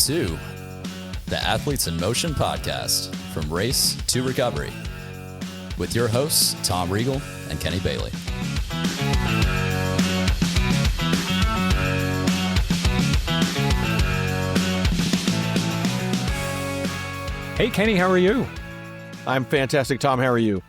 to the Athletes in Motion podcast, From Race to Recovery, with your hosts, Tom Riegel and Kenny Bailey. Hey, Kenny, how are you? I'm fantastic, Tom. How are you?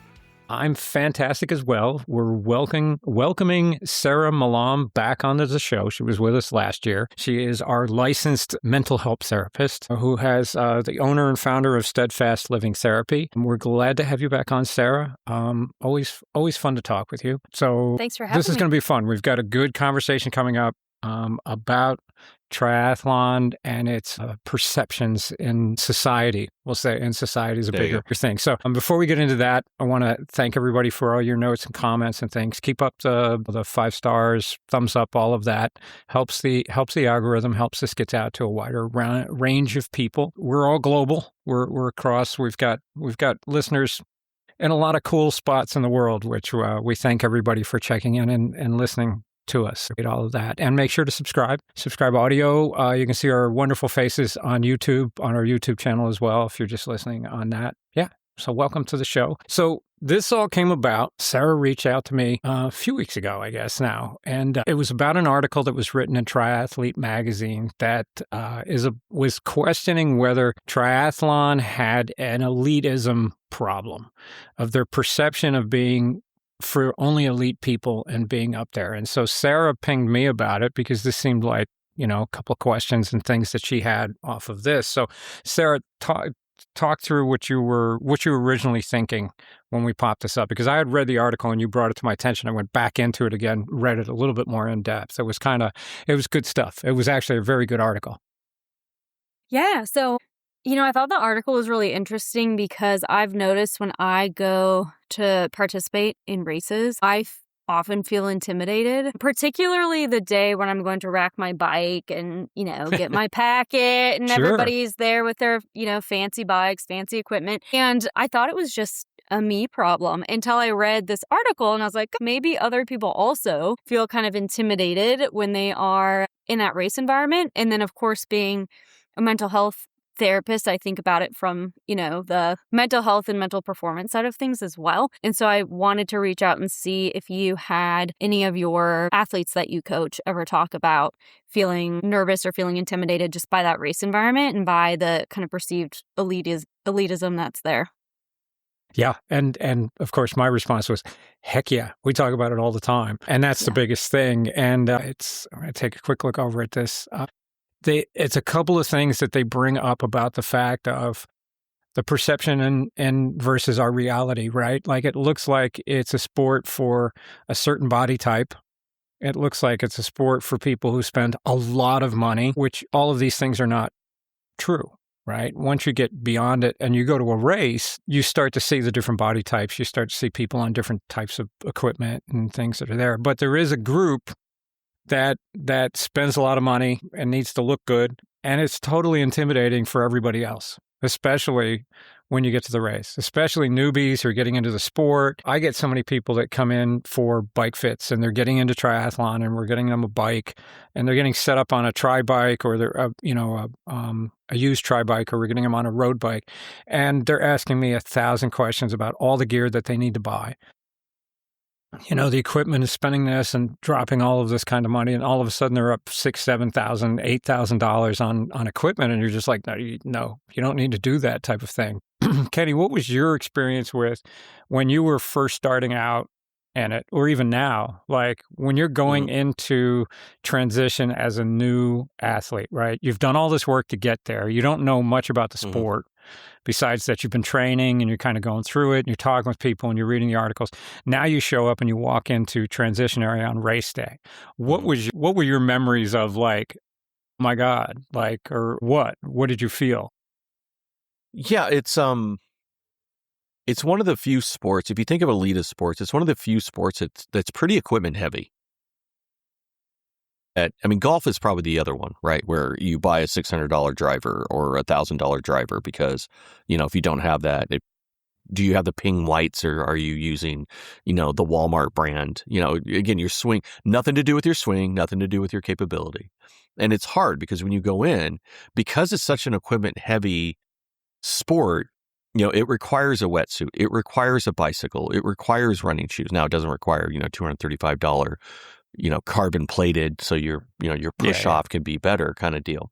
I'm fantastic as well. We're welcoming Sara Milam back onto the show. She was with us last year. She is our licensed mental health therapist who has the owner and founder of Steadfast Living Therapy. And we're glad to have you back on, Sara. Always fun to talk with you. So thanks for having me. This is going to be fun. We've got a good conversation coming up about triathlon and its perceptions in society. We'll say in society is a bigger thing. So before we get into that, I want to thank everybody for all your notes and comments and things. Keep up the 5 stars, thumbs up, all of that. Helps the algorithm, helps us get out to a wider range of people. We're all global. We're across. We've got listeners in a lot of cool spots in the world, which we thank everybody for checking in and listening to us. Read all of that. And make sure to subscribe audio. You can see our wonderful faces on YouTube, on our YouTube channel as well, if you're just listening on that. Yeah. So welcome to the show. So this all came about. Sara reached out to me a few weeks ago, I guess now. And it was about an article that was written in Triathlete magazine that was questioning whether triathlon had an elitism problem, of their perception of being for only elite people and being up there. And so Sara pinged me about it because this seemed like, a couple of questions and things that she had off of this. So Sara, talk through what you were originally thinking when we popped this up, because I had read the article and you brought it to my attention. I went back into it again, read it a little bit more in depth. It was good stuff. It was actually a very good article. Yeah. So, I thought the article was really interesting because I've noticed when I go to participate in races, I often feel intimidated, particularly the day when I'm going to rack my bike and, get my packet and Sure. Everybody's there with their, fancy bikes, fancy equipment. And I thought it was just a me problem until I read this article and I was like, maybe other people also feel kind of intimidated when they are in that race environment. And then, of course, being a mental health therapist, I think about it from, the mental health and mental performance side of things as well. And so I wanted to reach out and see if you had any of your athletes that you coach ever talk about feeling nervous or feeling intimidated just by that race environment and by the kind of perceived elitism that's there. Yeah. And of course, my response was, heck yeah, we talk about it all the time. And that's the biggest thing. And I'm going to take a quick look over at this. It's a couple of things that they bring up about the fact of the perception and versus our reality, right? Like it looks like it's a sport for a certain body type. It looks like it's a sport for people who spend a lot of money, which all of these things are not true, right? Once you get beyond it and you go to a race, you start to see the different body types. You start to see people on different types of equipment and things that are there. But there is a group that spends a lot of money and needs to look good, and it's totally intimidating for everybody else, especially when you get to the race, especially newbies who are getting into the sport. I get so many people that come in for bike fits, and they're getting into triathlon, and we're getting them a bike, and they're getting set up on a tri bike or they're a used tri bike, or we're getting them on a road bike, and they're asking me 1,000 questions about all the gear that they need to buy. The equipment is spending this and dropping all of this kind of money, and all of a sudden they're up $6,000, $7,000, $8,000 on equipment, and you're just like, no, you don't need to do that type of thing. Kenny, what was your experience with when you were first starting out in it, or even now, like when you're going into transition as a new athlete, right? You've done all this work to get there. You don't know much about the sport. Besides that, you've been training and you're kind of going through it and you're talking with people and you're reading the articles. Now you show up and you walk into transition area on race day. What were your memories of, like, oh my God, like, or what? What did you feel? Yeah, it's one of the few sports, if you think of elitist sports, it's one of the few sports that's pretty equipment heavy. Golf is probably the other one, right? Where you buy a $600 driver or a $1,000 driver because, if you don't have that, do you have the Ping whites, or are you using, the Walmart brand? Again, your swing, nothing to do with your swing, nothing to do with your capability. And it's hard because when you go in, because it's such an equipment heavy sport, it requires a wetsuit, it requires a bicycle, it requires running shoes. Now it doesn't require, $235, carbon plated, so your push off can be better kind of deal.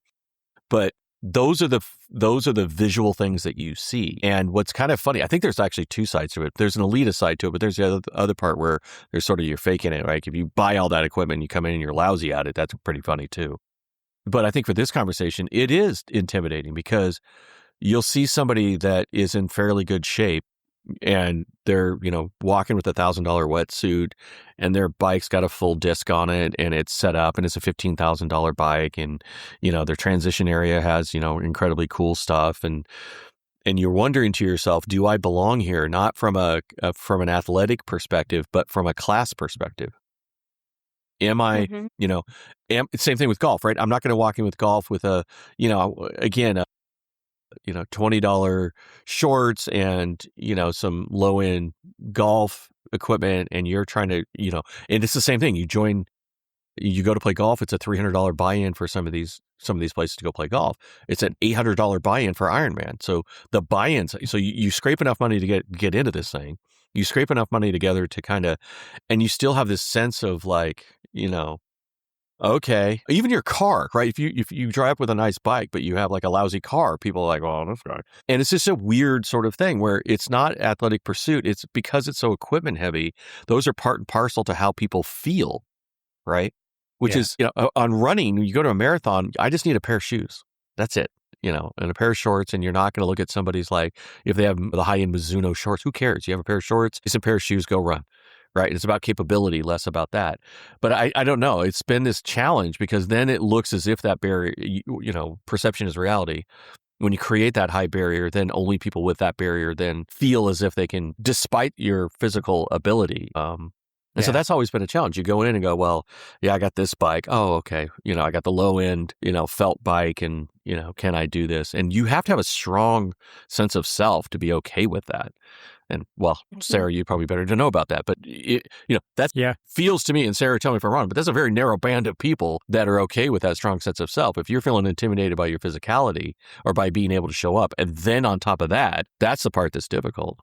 But those are the visual things that you see. And what's kind of funny, I think there's actually two sides to it. There's an elitist side to it, but there's the other part where there's sort of you're faking it. Like if you buy all that equipment and you come in and you're lousy at it, that's pretty funny too. But I think for this conversation, it is intimidating because you'll see somebody that is in fairly good shape and they're, walking with $1,000 wetsuit and their bike's got a full disc on it and it's set up and it's a $15,000 bike and, their transition area has, incredibly cool stuff. And you're wondering to yourself, do I belong here? Not from from an athletic perspective, but from a class perspective. Am I, same thing with golf, right? I'm not going to walk in with golf with $20 shorts and, some low end golf equipment. And you're trying to, and it's the same thing. You go to play golf. It's a $300 buy-in for some of these places to go play golf. It's an $800 buy-in for Ironman. So the buy-ins, so you scrape enough money to get into this thing. You scrape enough money together to kind of, and you still have this sense of like, okay, even your car, right? If you drive with a nice bike, but you have like a lousy car, people are like, oh, this guy. And it's just a weird sort of thing where it's not athletic pursuit. It's because it's so equipment heavy. Those are part and parcel to how people feel, right? Which is, on running, when you go to a marathon, I just need a pair of shoes. That's it. And a pair of shorts, and you're not going to look at somebody's like, if they have the high-end Mizuno shorts, who cares? You have a pair of shorts, it's a pair of shoes, go run, right? It's about capability, less about that. But I don't know. It's been this challenge because then it looks as if that barrier, perception is reality. When you create that high barrier, then only people with that barrier then feel as if they can, despite your physical ability. And so that's always been a challenge. You go in and go, well, I got this bike. Oh, okay. I got the low end, felt bike and, can I do this? And you have to have a strong sense of self to be okay with that. And well, Sarah, you probably better to know about that. But, that feels to me, and Sarah, tell me if I'm wrong, but that's a very narrow band of people that are okay with that strong sense of self. If you're feeling intimidated by your physicality or by being able to show up, and then on top of that, that's the part that's difficult.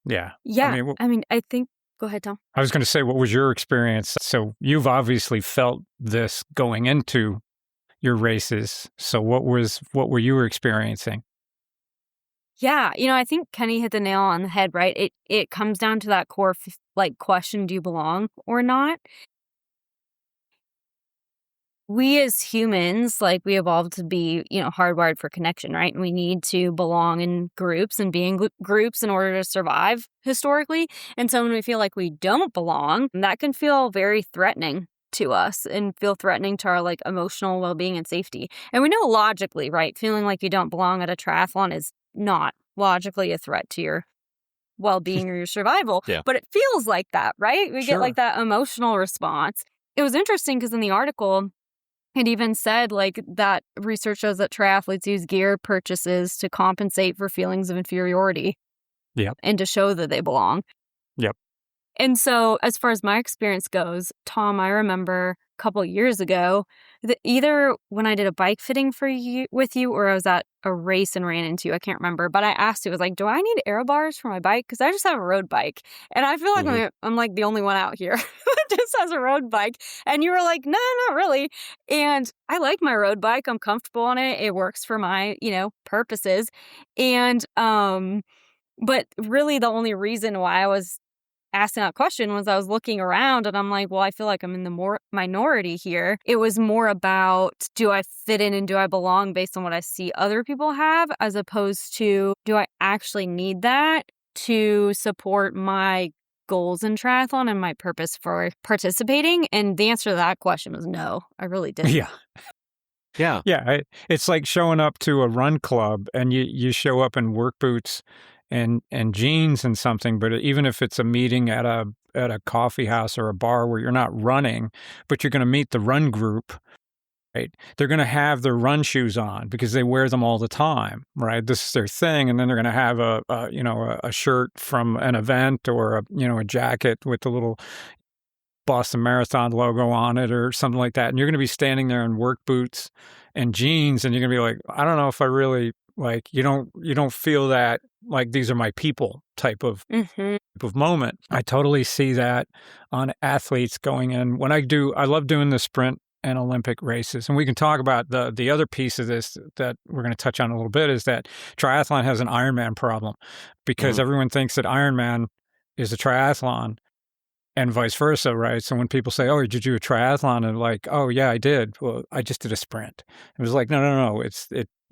Yeah. Yeah. I think, go ahead, Tom. I was going to say, what was your experience? So you've obviously felt this going into your races. So what were you experiencing? Yeah, I think Kenny hit the nail on the head, right? It comes down to that core question, do you belong or not? We as humans, we evolved to be, hardwired for connection, right? And we need to belong in groups and be in groups in order to survive historically. And so when we feel like we don't belong, that can feel very threatening to us and feel threatening to our emotional well-being and safety. And we know logically, right? Feeling like you don't belong at a triathlon is not logically a threat to your well-being or your survival, but it feels like that, right? We get that emotional response. It was interesting because in the article, it even said that research shows that triathletes use gear purchases to compensate for feelings of inferiority. Yep. And to show that they belong. Yep. And so as far as my experience goes, Tom, I remember a couple of years ago that either when I did a bike fitting with you or I was at a race and ran into you, I can't remember, but I asked you, I was like, do I need aero bars for my bike? Because I just have a road bike. And I feel like I'm like the only one out here that just has a road bike. And you were like, no, not really. And I like my road bike. I'm comfortable on it. It works for my, purposes. And, but really the only reason why I was asking that question was I was looking around and I'm like, well, I feel like I'm in the minority here. It was more about, do I fit in and do I belong based on what I see other people have, as opposed to, do I actually need that to support my goals in triathlon and my purpose for participating? And the answer to that question was no, I really didn't. Yeah. It's like showing up to a run club and you show up in work boots and jeans and something, but even if it's a meeting at a coffee house or a bar where you're not running, but you're going to meet the run group, right? They're going to have their run shoes on because they wear them all the time, right? This is their thing. And then they're going to have a shirt from an event or a jacket with the little Boston Marathon logo on it or something like that. And you're going to be standing there in work boots and jeans, and you're going to be like, I don't know if I really you don't feel that like these are my people type of moment. I totally see that on athletes going in. I love doing the sprint and Olympic races. And we can talk about the other piece of this that we're going to touch on a little bit is that triathlon has an Ironman problem because everyone thinks that Ironman is a triathlon and vice versa, right? So when people say, oh, did you do a triathlon? And like, oh, yeah, I did. Well, I just did a sprint. It was like, no.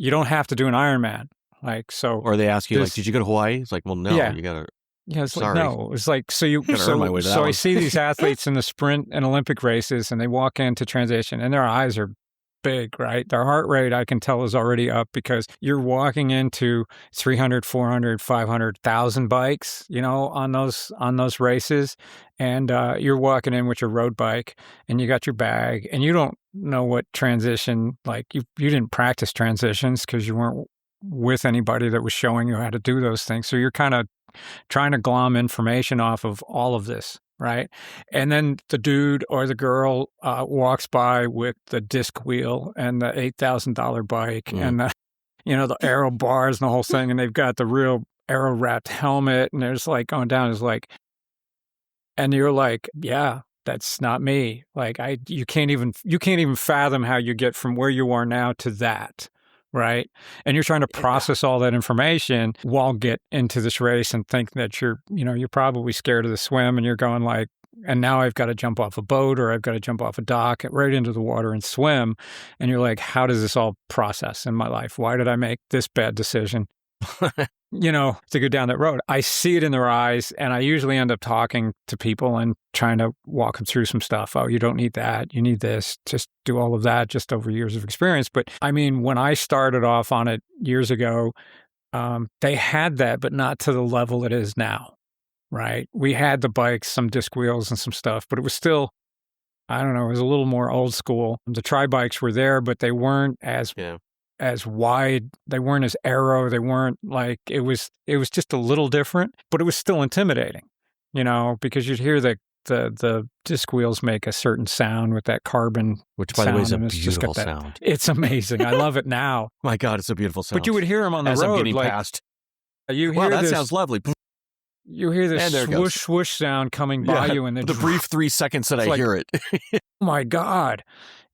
You don't have to do an Ironman. Like, so. Or they ask you, did you go to Hawaii? It's like, well, no, you got to. Yeah, it's sorry. like, no. It's like, so earn my way to that so one. I see these athletes in the sprint and Olympic races and they walk into transition and their eyes are big, right? Their heart rate, I can tell, is already up because you're walking into 300, 400, 500,000 bikes, on those races. And you're walking in with your road bike and you got your bag and you don't know what transition, you didn't practice transitions because you weren't with anybody that was showing you how to do those things. So you're kind of trying to glom information off of all of this. Right. And then the dude or the girl walks by with the disc wheel and the $8,000 bike and the aero bars and the whole thing. And they've got the real aero wrapped helmet and there's going down and you're like, yeah, that's not me. You can't even fathom how you get from where you are now to that. Right. And you're trying to process all that information while get into this race and think that you're probably scared of the swim and you're going and now I've got to jump off a boat or I've got to jump off a dock right into the water and swim. And you're like, how does this all process in my life? Why did I make this bad decision? To go down that road. I see it in their eyes and I usually end up talking to people and trying to walk them through some stuff. Oh, you don't need that. You need this. Just do all of that just over years of experience. But I mean, when I started off on it years ago, they had that, but not to the level it is now, right? We had the bikes, some disc wheels and some stuff, but it was still, I don't know, it was a little more old school. The tri-bikes were there, but they weren't as wide, they weren't as aero, they weren't it was just a little different, but it was still intimidating, because you'd hear the disc wheels make a certain sound with that carbon, which by the way is a beautiful sound. It's amazing. I love it now. My God, it's a beautiful sound. But you would hear them on the road. I'm getting past. You hear wow, that sounds lovely. You hear this swoosh, swoosh sound coming by you, and the brief 3 seconds that I hear it. Oh my God.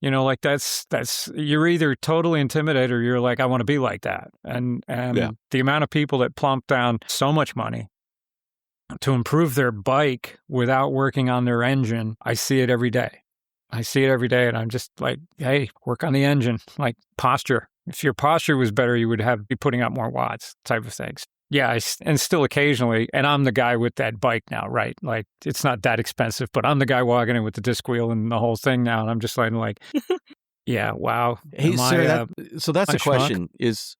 That's you're either totally intimidated or you're like, I want to be like that. And the amount of people that plump down so much money to improve their bike without working on their engine, I see it every day. And I'm just like, hey, work on the engine, posture. If your posture was better, you would be putting out more watts type of things. Yeah, and still occasionally, and I'm the guy with that bike now, right? It's not that expensive, but I'm the guy walking in with the disc wheel and the whole thing now, and I'm just yeah, wow. Hey, Sara, so that's the question is,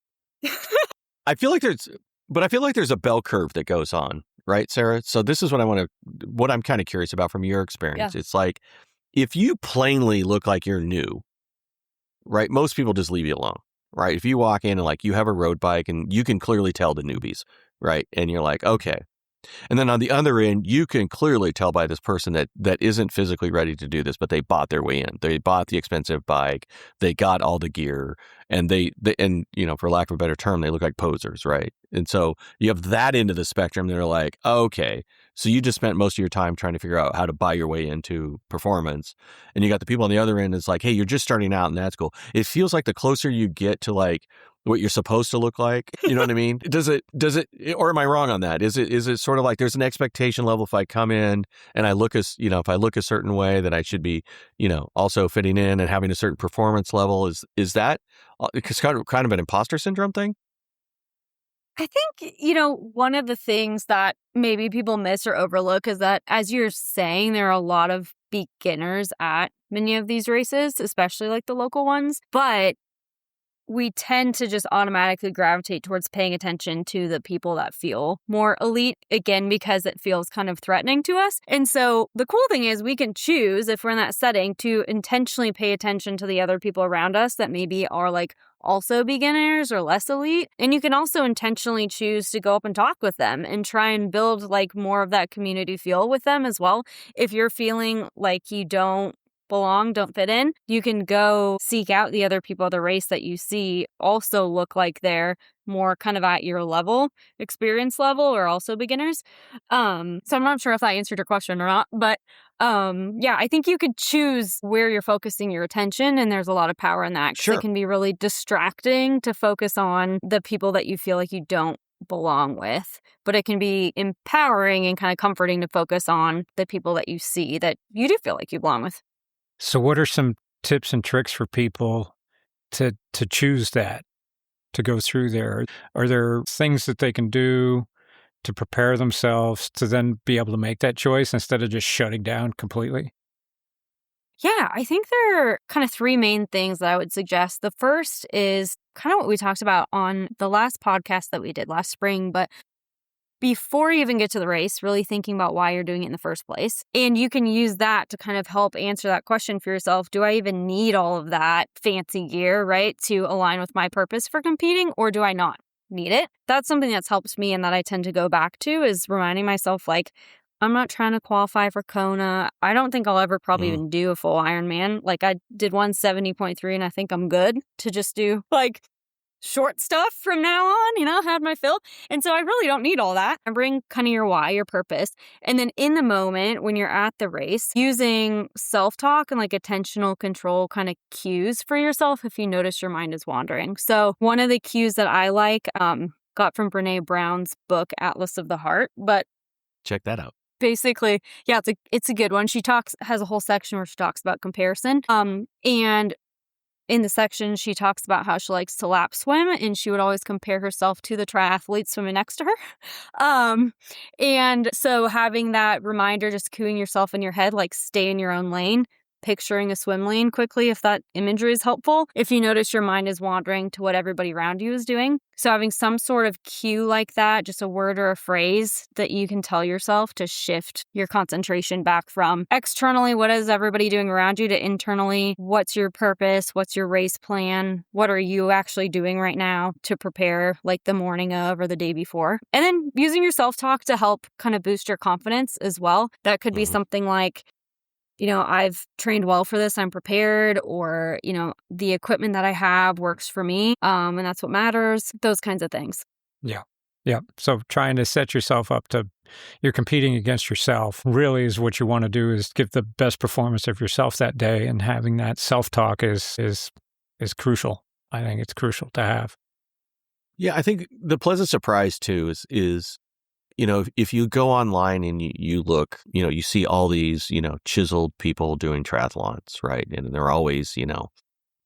I feel like there's a bell curve that goes on, right, Sara? So this is what I'm kind of curious about from your experience. Yeah. It's if you plainly look like you're new, right, most people just leave you alone. Right. If you walk in and you have a road bike and you can clearly tell the newbies, right? And you're like, okay. And then on the other end, you can clearly tell by this person that isn't physically ready to do this, but they bought their way in. They bought the expensive bike. They got all the gear and they for lack of a better term, they look like posers, right? And so you have that end of the spectrum. They're like, okay, so you just spent most of your time trying to figure out how to buy your way into performance. And you got the people on the other end. It's like, hey, you're just starting out and that's cool. It feels like the closer you get to what you're supposed to look like, you know what I mean? Does it, or am I wrong on that? Is it sort of there's an expectation level if I come in and I look if I look a certain way that I should be, also fitting in and having a certain performance level? Is that it's kind of an imposter syndrome thing? I think, one of the things that maybe people miss or overlook is that, as you're saying, there are a lot of beginners at many of these races, especially the local ones. But we tend to just automatically gravitate towards paying attention to the people that feel more elite, again, because it feels kind of threatening to us. And so the cool thing is we can choose, if we're in that setting, to intentionally pay attention to the other people around us that maybe are like also beginners or less elite. And you can also intentionally choose to go up and talk with them and try and build like more of that community feel with them as well. If you're feeling like you don't belong, don't fit in, you can go seek out the other people at the race that you see also look like they're more kind of at your level, experience level, or also beginners. So I'm not sure if that answered your question or not, but yeah, I think you could choose where you're focusing your attention, and there's a lot of power in that. 'Cause Sure. it can be really distracting to focus on the people that you feel like you don't belong with, but it can be empowering and kind of comforting to focus on the people that you see that you do feel like you belong with. So what are some tips and tricks for people to choose that, to go through there? Are there things that they can do to prepare themselves to then be able to make that choice instead of just shutting down completely? Yeah, I think there are kind of three main things that I would suggest. The first is kind of what we talked about on the last podcast that we did last spring, but before you even get to the race, really thinking about why you're doing it in the first place. And you can use that to kind of help answer that question for yourself. Do I even need all of that fancy gear, right, to align with my purpose for competing, or do I not need it? That's something that's helped me and that I tend to go back to, is reminding myself, like, I'm not trying to qualify for Kona. I don't think I'll ever probably even do a full Ironman. Like, I did 170.3 and I think I'm good to just do like short stuff from now on, had my fill. And so I really don't need all that. I bring kind of your why, your purpose. And then in the moment when you're at the race, using self-talk and like attentional control kind of cues for yourself if you notice your mind is wandering. So one of the cues that I like, got from Brene Brown's book, Atlas of the Heart, but Check that out. basically, yeah, it's a good one. She has a whole section where she talks about comparison. And in the section, she talks about how she likes to lap swim, and she would always compare herself to the triathlete swimming next to her. And so having that reminder, just cueing yourself in your head, like stay in your own lane, picturing a swim lane quickly, if that imagery is helpful, if you notice your mind is wandering to what everybody around you is doing. So having some sort of cue like that, just a word or a phrase that you can tell yourself to shift your concentration back from externally, what is everybody doing around you, to internally, what's your purpose, what's your race plan, what are you actually doing right now to prepare, like the morning of or the day before. And then using your self-talk to help kind of boost your confidence as well. That could be something like, I've trained well for this, I'm prepared, or, the equipment that I have works for me, and that's what matters, those kinds of things. Yeah. Yeah. So trying to set yourself up you're competing against yourself really is what you want to do, is give the best performance of yourself that day. And having that self-talk is crucial. I think it's crucial to have. Yeah, I think the pleasant surprise too is if you go online and you look, you see all these, chiseled people doing triathlons, right? And they're always,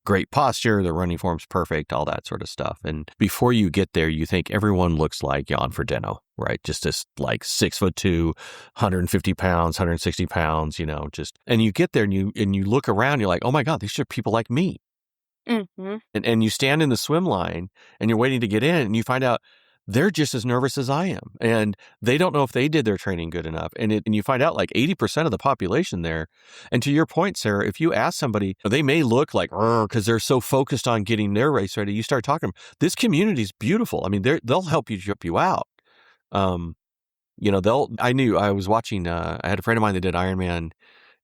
great posture, their running form's perfect, all that sort of stuff. And before you get there, you think everyone looks like Jan Frodeno, right? Just this like 6'2", 150 pounds, 160 pounds, and you get there and you look around, you're like, oh my God, these are people like me. Mm-hmm. And you stand in the swim line and you're waiting to get in, and you find out they're just as nervous as I am. And they don't know if they did their training good enough. And you find out like 80% of the population there. And to your point, Sarah, if you ask somebody, they may look like, because they're so focused on getting their race ready. You start talking, this community is beautiful. I mean, they'll help you out. I was watching, I had a friend of mine that did Ironman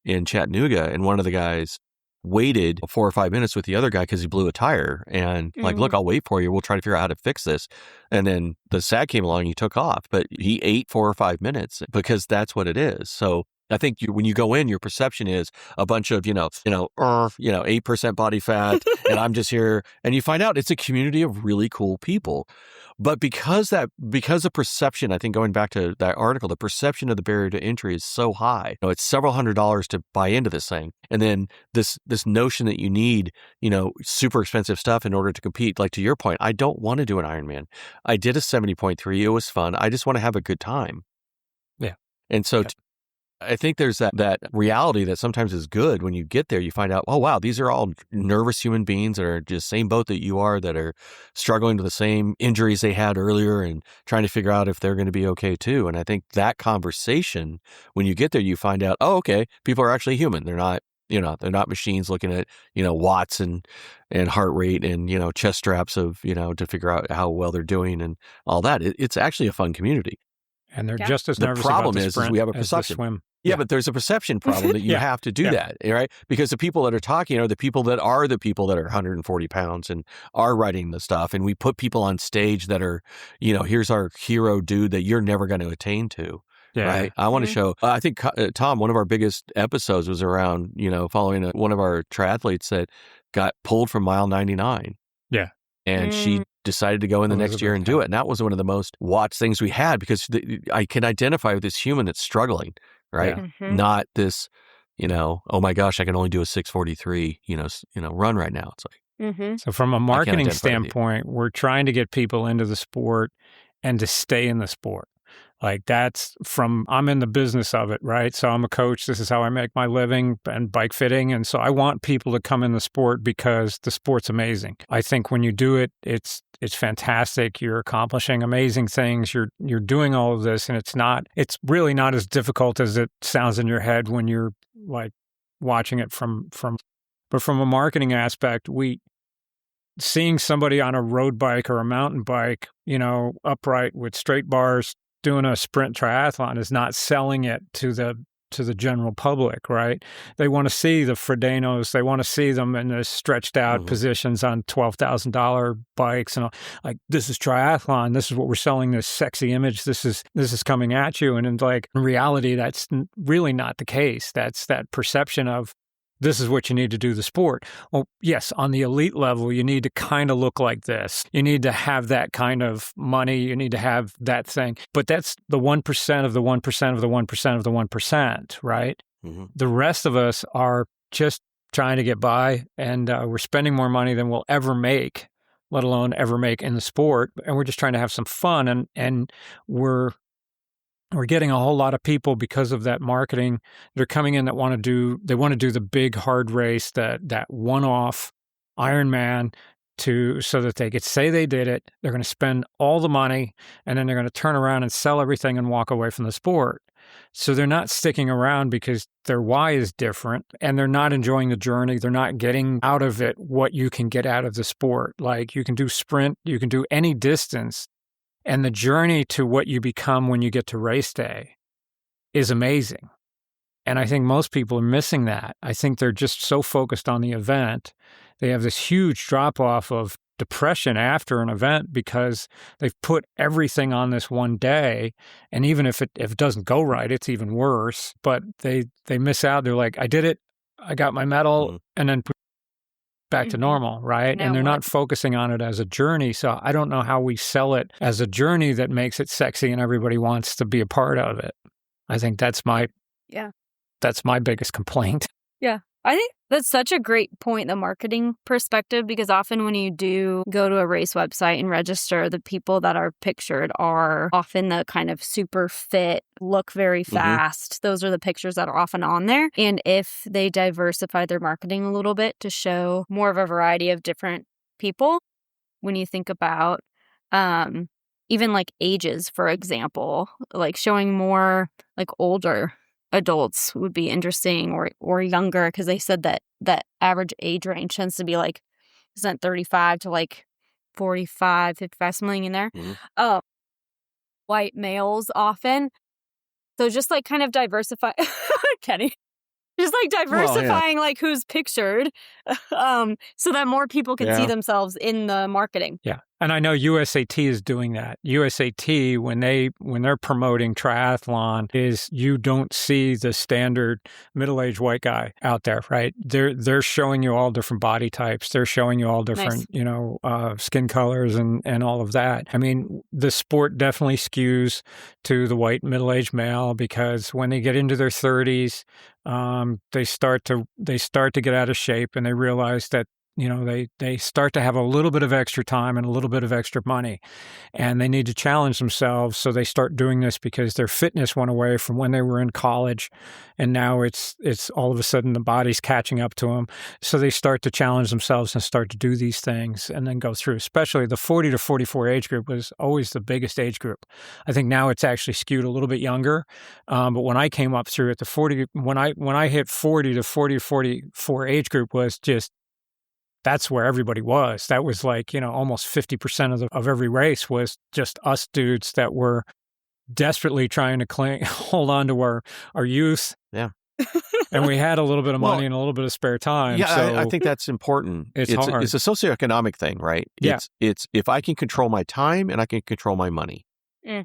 in Chattanooga, and one of the guys waited 4 or 5 minutes with the other guy because he blew a tire, and like, look, I'll wait for you. We'll try to figure out how to fix this. And then the SAG came along, he took off, but he ate 4 or 5 minutes because that's what it is. So I think when you go in, your perception is a bunch of, 8% body fat, and I'm just here. And you find out it's a community of really cool people. But because the perception, I think going back to that article, the perception of the barrier to entry is so high. It's several $100s to buy into this thing. And then this notion that you need, super expensive stuff in order to compete. Like to your point, I don't want to do an Ironman. I did a 70.3. It was fun. I just want to have a good time. Yeah. And so I think there's that reality that sometimes is good when you get there. You find out, oh, wow, these are all nervous human beings that are just same boat that you are, that are struggling with the same injuries they had earlier and trying to figure out if they're going to be okay too. And I think that conversation, when you get there, you find out, oh, okay, people are actually human. They're not, they're not machines looking at, watts and heart rate and, chest straps of, to figure out how well they're doing and all that. It's actually a fun community. And they're just as the nervous problem about the is sprint we have a as the perception. swim. Yeah, but there's a perception problem that you have to do that, right? Because the people that are talking are the people that are 140 pounds and are writing the stuff. And we put people on stage that are, here's our hero dude that you're never going to attain to. Yeah. Right. I want to show, I think, Tom, one of our biggest episodes was around, following one of our triathletes that got pulled from mile 99. Yeah. And she decided to go in the next year and do it. And that was one of the most watched things we had because I can identify with this human that's struggling, right? Yeah. Not this, oh my gosh, I can only do a 6:43, run right now. It's like, So from a marketing standpoint, we're trying to get people into the sport and to stay in the sport. Like I'm in the business of it, right? So I'm a coach. This is how I make my living and bike fitting. And so I want people to come in the sport because the sport's amazing. I think when you do it, it's fantastic. You're accomplishing amazing things. You're doing all of this and it's really not as difficult as it sounds in your head when you're like watching it but from a marketing aspect, seeing somebody on a road bike or a mountain bike, upright with straight bars, doing a sprint triathlon is not selling it to the general public, right? They want to see the Fredenos. They want to see them in the stretched out positions on $12,000 bikes and all. Like, this is triathlon. This is what we're selling. This sexy image. This is coming at you. And in reality, that's really not the case. That's that perception of this is what you need to do the sport. Well, yes, on the elite level, you need to kind of look like this. You need to have that kind of money. You need to have that thing. But that's the 1% of the 1% of the 1% of the 1%, right? The rest of us are just trying to get by, and we're spending more money than we'll ever make, let alone ever make in the sport. And we're just trying to have some fun, and we're getting a whole lot of people because of that marketing. They're coming in that want to do the big hard race, that one-off Ironman so that they could say they did it. They're going to spend all the money and then they're going to turn around and sell everything and walk away from the sport. So they're not sticking around because their why is different and they're not enjoying the journey. They're not getting out of it what you can get out of the sport. Like, you can do sprint, you can do any distance. And the journey to what you become when you get to race day is amazing. And I think most people are missing that. I think they're just so focused on the event. They have this huge drop-off of depression after an event because they've put everything on this one day. And even if it doesn't go right, it's even worse. But they miss out. They're like, I did it. I got my medal. And then back to normal, right? And they're not focusing on it as a journey. So I don't know how we sell it as a journey that makes it sexy and everybody wants to be a part of it. I think that's my biggest complaint. Yeah. I think that's such a great point, the marketing perspective, because often when you do go to a race website and register, the people that are pictured are often the kind of super fit, look very fast. Those are the pictures that are often on there. And if they diversify their marketing a little bit to show more of a variety of different people, when you think about even like ages, for example, like showing more like older adults would be interesting, or younger, because they said that average age range tends to be like, isn't 35 to like 45, 55, something in there. White males often. So just like kind of diversify, Kenny, just like diversifying like who's pictured, so that more people can see themselves in the marketing. Yeah. And I know USAT is doing that. USAT, when they're promoting triathlon, is you don't see the standard middle-aged white guy out there, right? They're showing you all different body types. They're showing you all different, skin colors and all of that. I mean, the sport definitely skews to the white middle-aged male because when they get into their 30s, they start to get out of shape and they realize that they start to have a little bit of extra time and a little bit of extra money, and they need to challenge themselves. So they start doing this because their fitness went away from when they were in college, and now it's all of a sudden the body's catching up to them. So they start to challenge themselves and start to do these things and then go through. Especially the 40 to 44 age group was always the biggest age group. I think now it's actually skewed a little bit younger, but when I came up through it, when I hit 40 to 44 age group was just, that's where everybody was. That was like, almost 50% of every race was just us dudes that were desperately trying to hold on to our youth. Yeah. And we had a little bit of money and a little bit of spare time. Yeah, so I think that's important. It's hard. It's a socioeconomic thing, right? Yeah. It's if I can control my time and I can control my money,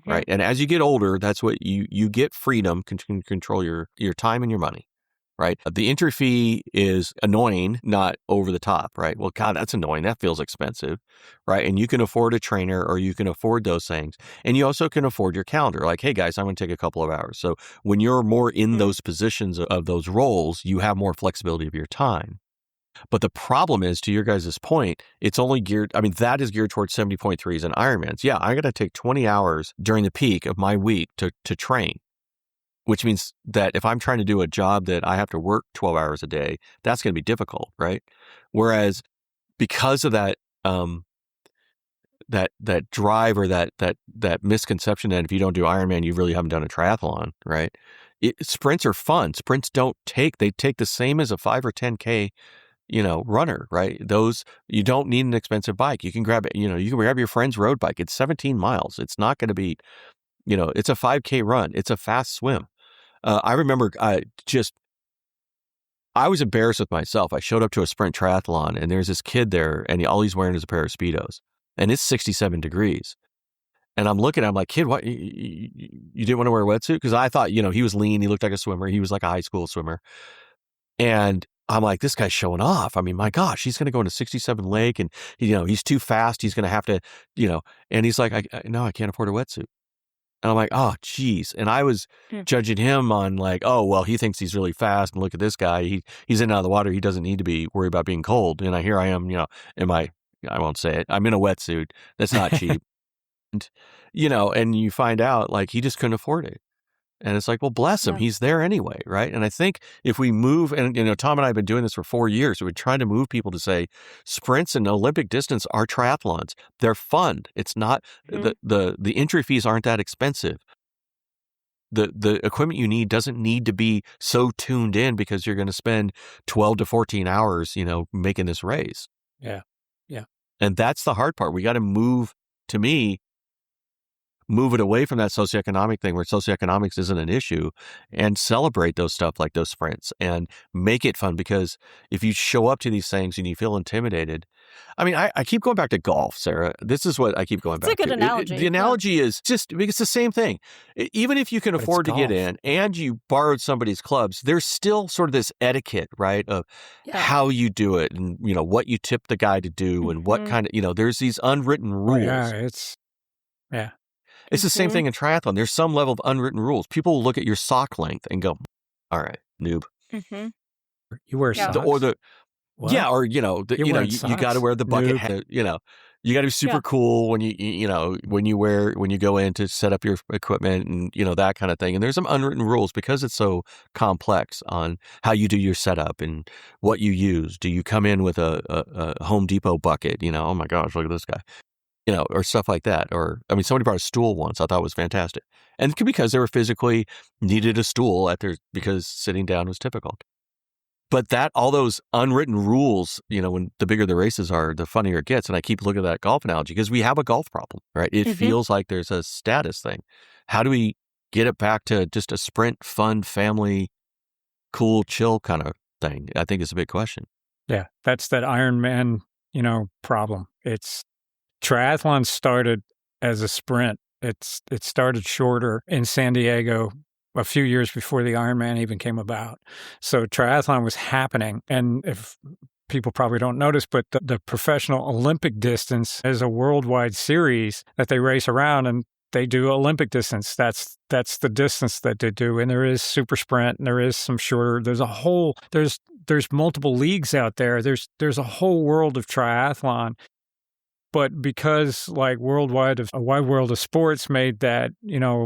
right? And as you get older, that's what you get freedom to control your time and your money. Right. The entry fee is annoying, not over the top. Right. Well, God, that's annoying. That feels expensive. Right. And you can afford a trainer or you can afford those things. And you also can afford your calendar. Like, hey, guys, I'm going to take a couple of hours. So when you're more in those positions of those roles, you have more flexibility of your time. But the problem is, to your guys' point, it's only geared, that is geared towards 70.3s and Ironmans. Yeah, I got to take 20 hours during the peak of my week to train. Which means that if I'm trying to do a job that I have to work 12 hours a day, that's going to be difficult, right? Whereas because of that that drive or that misconception that if you don't do Ironman, you really haven't done a triathlon, right? Sprints are fun. Sprints they take the same as a 5 or 10K, runner, right? Those, you don't need an expensive bike. You can grab it, you can grab your friend's road bike. It's 17 miles. It's not going to be, it's a 5K run. It's a fast swim. I remember I was embarrassed with myself. I showed up to a sprint triathlon and there's this kid there and all he's wearing is a pair of Speedos and it's 67 degrees. And I'm looking at him like, kid, what, you didn't want to wear a wetsuit? Because I thought, he was lean. He looked like a swimmer. He was like a high school swimmer. And I'm like, this guy's showing off. My gosh, he's going to go into 67 Lake and, he's too fast. He's going to have to, and he's like, no, I can't afford a wetsuit. And I'm like, oh, geez. And I was judging him on like, oh, well, he thinks he's really fast. And look at this guy. He's in and out of the water. He doesn't need to be worried about being cold. And here I am, I won't say it. I'm in a wetsuit. That's not cheap. And, and you find out like he just couldn't afford it. And it's like, well, bless him. Yeah. He's there anyway, right? And I think if we move, and Tom and I have been doing this for 4 years, we're trying to move people to say sprints and Olympic distance are triathlons. They're fun. It's not the entry fees aren't that expensive. The equipment you need doesn't need to be so tuned in because you're going to spend 12 to 14 hours, making this race. Yeah, yeah. And that's the hard part. We got to move it away from that socioeconomic thing where socioeconomics isn't an issue and celebrate those stuff like those sprints and make it fun. Because if you show up to these things and you feel intimidated, I keep going back to golf, Sarah. This is what I keep going back to. It's a good analogy. The analogy is just, it's the same thing. Even if you can afford to get in and you borrowed somebody's clubs, there's still sort of this etiquette, right? Of how you do it and, what you tip the guy to do and what kind of, there's these unwritten rules. It's the same thing in triathlon. There's some level of unwritten rules. People will look at your sock length and go, all right, noob. You wear socks? Or you got to wear the bucket hat. You got to be super cool when when you go in to set up your equipment and, that kind of thing. And there's some unwritten rules because it's so complex on how you do your setup and what you use. Do you come in with a Home Depot bucket? Oh my gosh, look at this guy. Or stuff like that. Or, somebody brought a stool once. I thought was fantastic. And because they were physically needed a stool because sitting down was difficult. But all those unwritten rules, when the bigger the races are, the funnier it gets. And I keep looking at that golf analogy because we have a golf problem, right? It feels like there's a status thing. How do we get it back to just a sprint, fun, family, cool, chill kind of thing? I think is a big question. Yeah, that's that Ironman, problem. Triathlon started as a sprint. It started shorter in San Diego a few years before the Ironman even came about. So triathlon was happening. And if people probably don't notice, but the professional Olympic distance is a worldwide series that they race around and they do Olympic distance. That's the distance that they do. And there is super sprint and there is some shorter. There's there's multiple leagues out there. There's a whole world of triathlon. But because like a wide world of sports made that,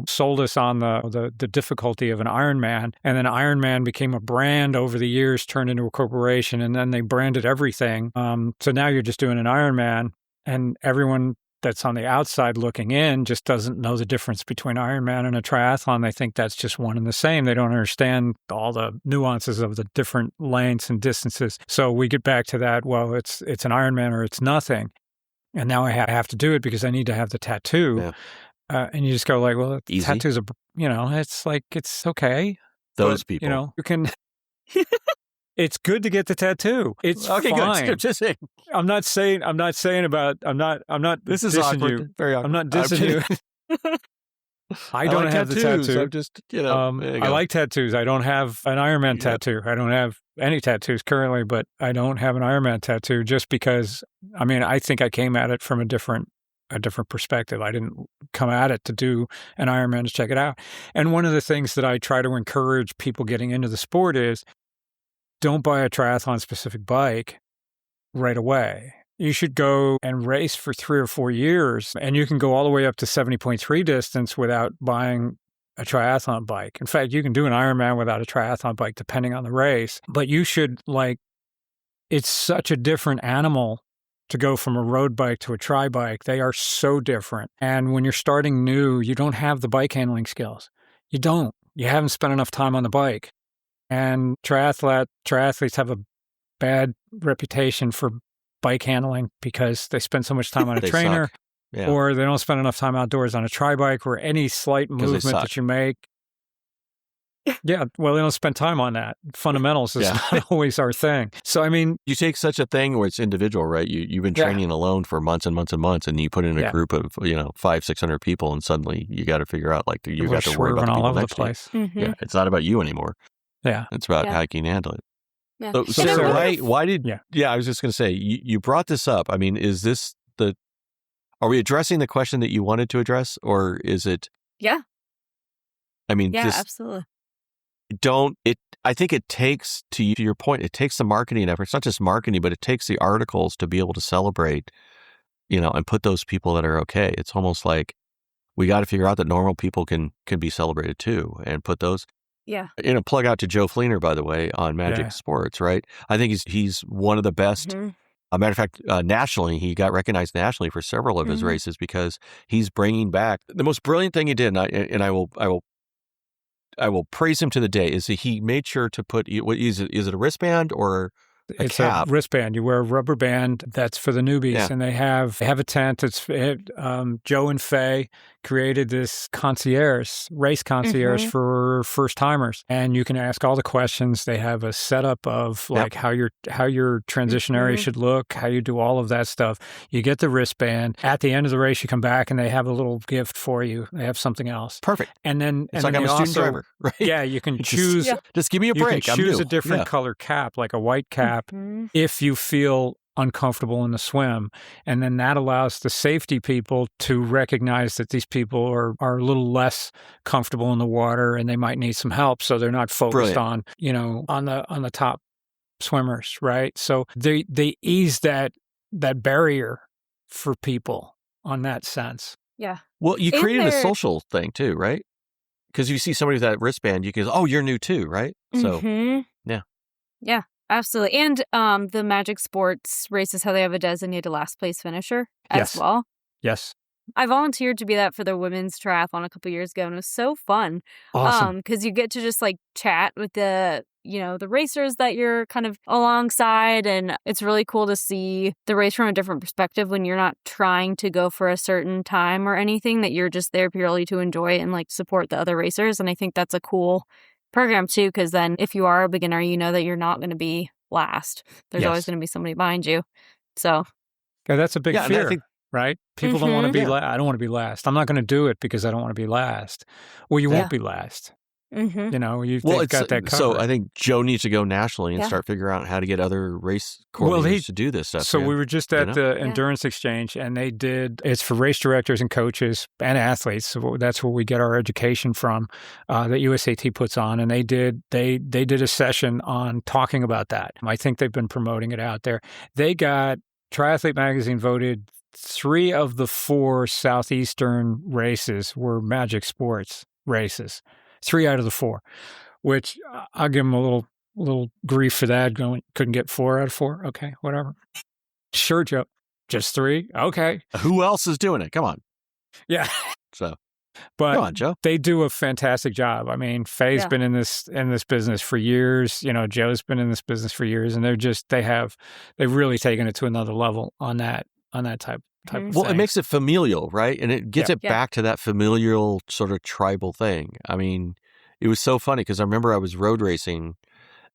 sold us on the difficulty of an Ironman, and then Ironman became a brand over the years, turned into a corporation, and then they branded everything. So now you're just doing an Ironman, and everyone that's on the outside looking in just doesn't know the difference between Ironman and a triathlon. They think that's just one and the same. They don't understand all the nuances of the different lengths and distances. So we get back to that, well, it's an Ironman or it's nothing. And now I have to do it because I need to have the tattoo. Yeah. And you just go like, well, tattoos are, it's like, it's okay. Those people. You can, it's good to get the tattoo. It's okay, fine. Good. Just saying. I'm not saying this is awkward. You. Very awkward. I'm not dissing you. I don't have the tattoo. I'm just, I like tattoos. I don't have an Ironman tattoo. I don't have any tattoos currently, but I don't have an Ironman tattoo just because, I think I came at it from a different perspective. I didn't come at it to do an Ironman to check it out. And one of the things that I try to encourage people getting into the sport is don't buy a triathlon specific bike right away. You should go and race for 3 or 4 years, and you can go all the way up to 70.3 distance without buying a triathlon bike. In fact, you can do an Ironman without a triathlon bike, depending on the race. But you should, it's such a different animal to go from a road bike to a tri bike. They are so different. And when you're starting new, you don't have the bike handling skills. You don't. You haven't spent enough time on the bike. And triathletes have a bad reputation for bike handling because they spend so much time on a trainer or they don't spend enough time outdoors on a tri-bike where any slight movement that you make. Yeah, well, they don't spend time on that. Fundamentals is not always our thing. So, you take such a thing where it's individual, right? You've been training alone for months and months and months, and you put in a group of, 500-600 people, and suddenly you got to figure out, you got to worry about the people all over next the place. Mm-hmm. Yeah, it's not about you anymore. Yeah. It's about how you can handle it. Yeah. So Sarah, why did, I was just going to say, you brought this up. Is this are we addressing the question that you wanted to address, or is it? Yeah. Absolutely. I think it takes, to your point, it takes the marketing effort. It's not just marketing, but it takes the articles to be able to celebrate, and put those people that are okay. It's almost like we got to figure out that normal people can be celebrated too, and put those. Yeah. Plug out to Joe Fleener, by the way, on Magic Sports, right? I think he's one of the best. Mm-hmm. A matter of fact, nationally, he got recognized nationally for several of his races because he's bringing back the most brilliant thing he did, and I will praise him to the day, is that he made sure to put, what is it a wristband or it's cap? A wristband. You wear a rubber band that's for the newbies, and they have a tent. Joe and Faye created this race concierge for first timers, and you can ask all the questions. They have a setup of how your transition area should look, how you do all of that stuff. You get the wristband. At the end of the race, you come back and they have a little gift for you. They have something else. Perfect. And then it's like I'm a student driver, right? Yeah, you can choose. Just give me a break. You can choose a different color cap, like a white cap, if you feel uncomfortable in the swim. And then that allows the safety people to recognize that these people are a little less comfortable in the water and they might need some help. So they're not focused on the top swimmers, right? So they ease that barrier for people on that sense. Yeah. Well, you created a social thing too, right? Because you see somebody with that wristband, you can go, oh, you're new too, right? So, yeah. Yeah. Absolutely. And the Magic Sports races, how they have a designated last place finisher as well. Yes. I volunteered to be that for the women's triathlon a couple years ago, and it was so fun. Awesome. Because you get to just chat with the racers that you're kind of alongside, and it's really cool to see the race from a different perspective when you're not trying to go for a certain time or anything, that you're just there purely to enjoy and support the other racers. And I think that's a cool program too, because then if you are a beginner, you know that you're not going to be last. There's always going to be somebody behind you. So that's a big fear, right? People don't want to be last. I don't want to be last. I'm not going to do it because I don't want to be last. Well, you won't be last. Mm-hmm. You know, Well, they've got that covered. so I think Joe needs to go nationally and Yeah. start figuring out how to get other race coordinators to do this stuff. So we were just at the Yeah. Endurance Exchange, and it's for race directors and coaches and athletes. So that's where we get our education from, that USAT puts on. And they did a session on talking about that. I think they've been promoting it out there. Triathlete Magazine voted 3 of the 4 Southeastern races were Magic Sports races. 3 out of the 4, which I'll give them a little grief for that. Going, couldn't get 4 out of 4. Okay, whatever. Sure, Joe. Just 3. Okay. Who else is doing it? Come on. Yeah. So, but come on, Joe. They do a fantastic job. I mean, Faye's been in this business for years. You know, Joe's been in this business for years, and they've really taken it to another level on that type of Well, thing. it makes it familial, right? And it gets it back to that familial sort of tribal thing. I mean, it was so funny because I remember I was road racing,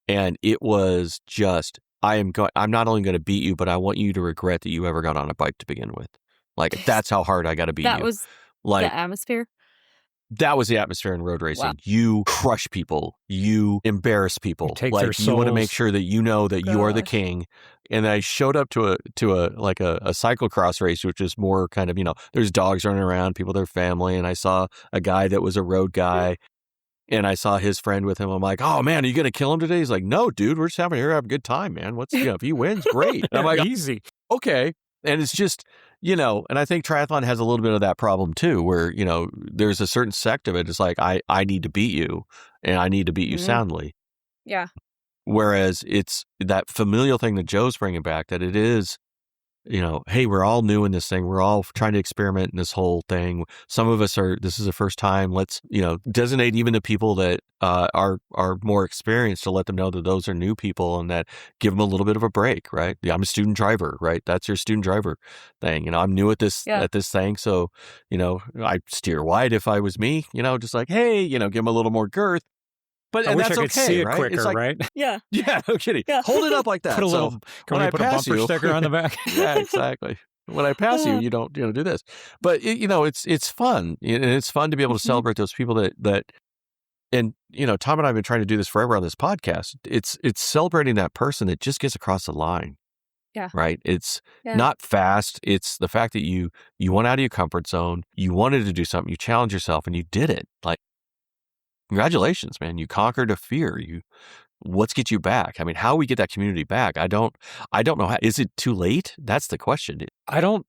and it was just, I'm not only going to beat you, but I want you to regret that you ever got on a bike to begin with. Like, that's how hard I got to beat you. That was like the atmosphere. That was the atmosphere in road racing. Wow. You crush people. You embarrass people. You take their you want to make souls. sure that you know that you are the king. And I showed up to a cyclocross race, which is more kind of, you know, there's dogs running around, people, their family. And I saw a guy that was a road guy, and I saw his friend with him. I'm like, oh man, are you going to kill him today? He's like, no, dude, we're just having a good time, man. If he wins, great. And I'm like, easy. Okay. And it's just, you know, and I think triathlon has a little bit of that problem too, where, you know, there's a certain sect of it. It's like, I need to beat you, and I need to beat you soundly. Yeah. Whereas it's that familial thing that Joe's bringing back, that it is, you know, hey, we're all new in this thing. We're all trying to experiment in this whole thing. Some of us this is the first time. Let's, you know, designate even the people that are more experienced, to let them know that those are new people, and that give them a little bit of a break, right? Yeah, I'm a student driver, right? That's your student driver thing. You know, I'm new at this thing. So, you know, I steer wide if I was me, you know, just like, hey, you know, give them a little more girth. But I wish that's I could okay, see it right? quicker, It's like, right? Yeah. Yeah, no kidding. Yeah. Hold it up like that. Put a little. Can when we I put a pass bumper you, sticker on the back? Yeah, exactly. When I pass you, you don't, you know, do this. But you know, it's fun, and it's fun to be able to celebrate those people that, and you know, Tom and I have been trying to do this forever on this podcast. It's celebrating that person that just gets across the line. Yeah. Right. It's not fast. It's the fact that you went out of your comfort zone. You wanted to do something. You challenged yourself, and you did it. Like, congratulations, man. You conquered a fear. Let's get you back. I mean, how we get that community back, I don't know how. Is it too late? That's the question. I don't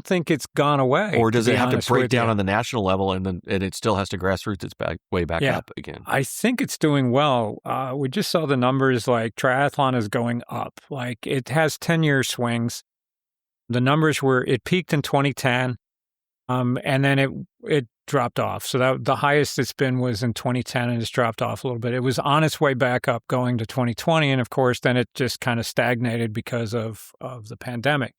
think it's gone away. Or does it have to break down you. on the national level, and it still has to grassroots its way back up again? I think it's doing well. We just saw the numbers, like triathlon is going up. Like, it has 10-year swings. The numbers it peaked in 2010, and then it dropped off. So the highest it's been was in 2010, and it's dropped off a little bit. It was on its way back up going to 2020, and of course, then it just kind of stagnated because of the pandemic.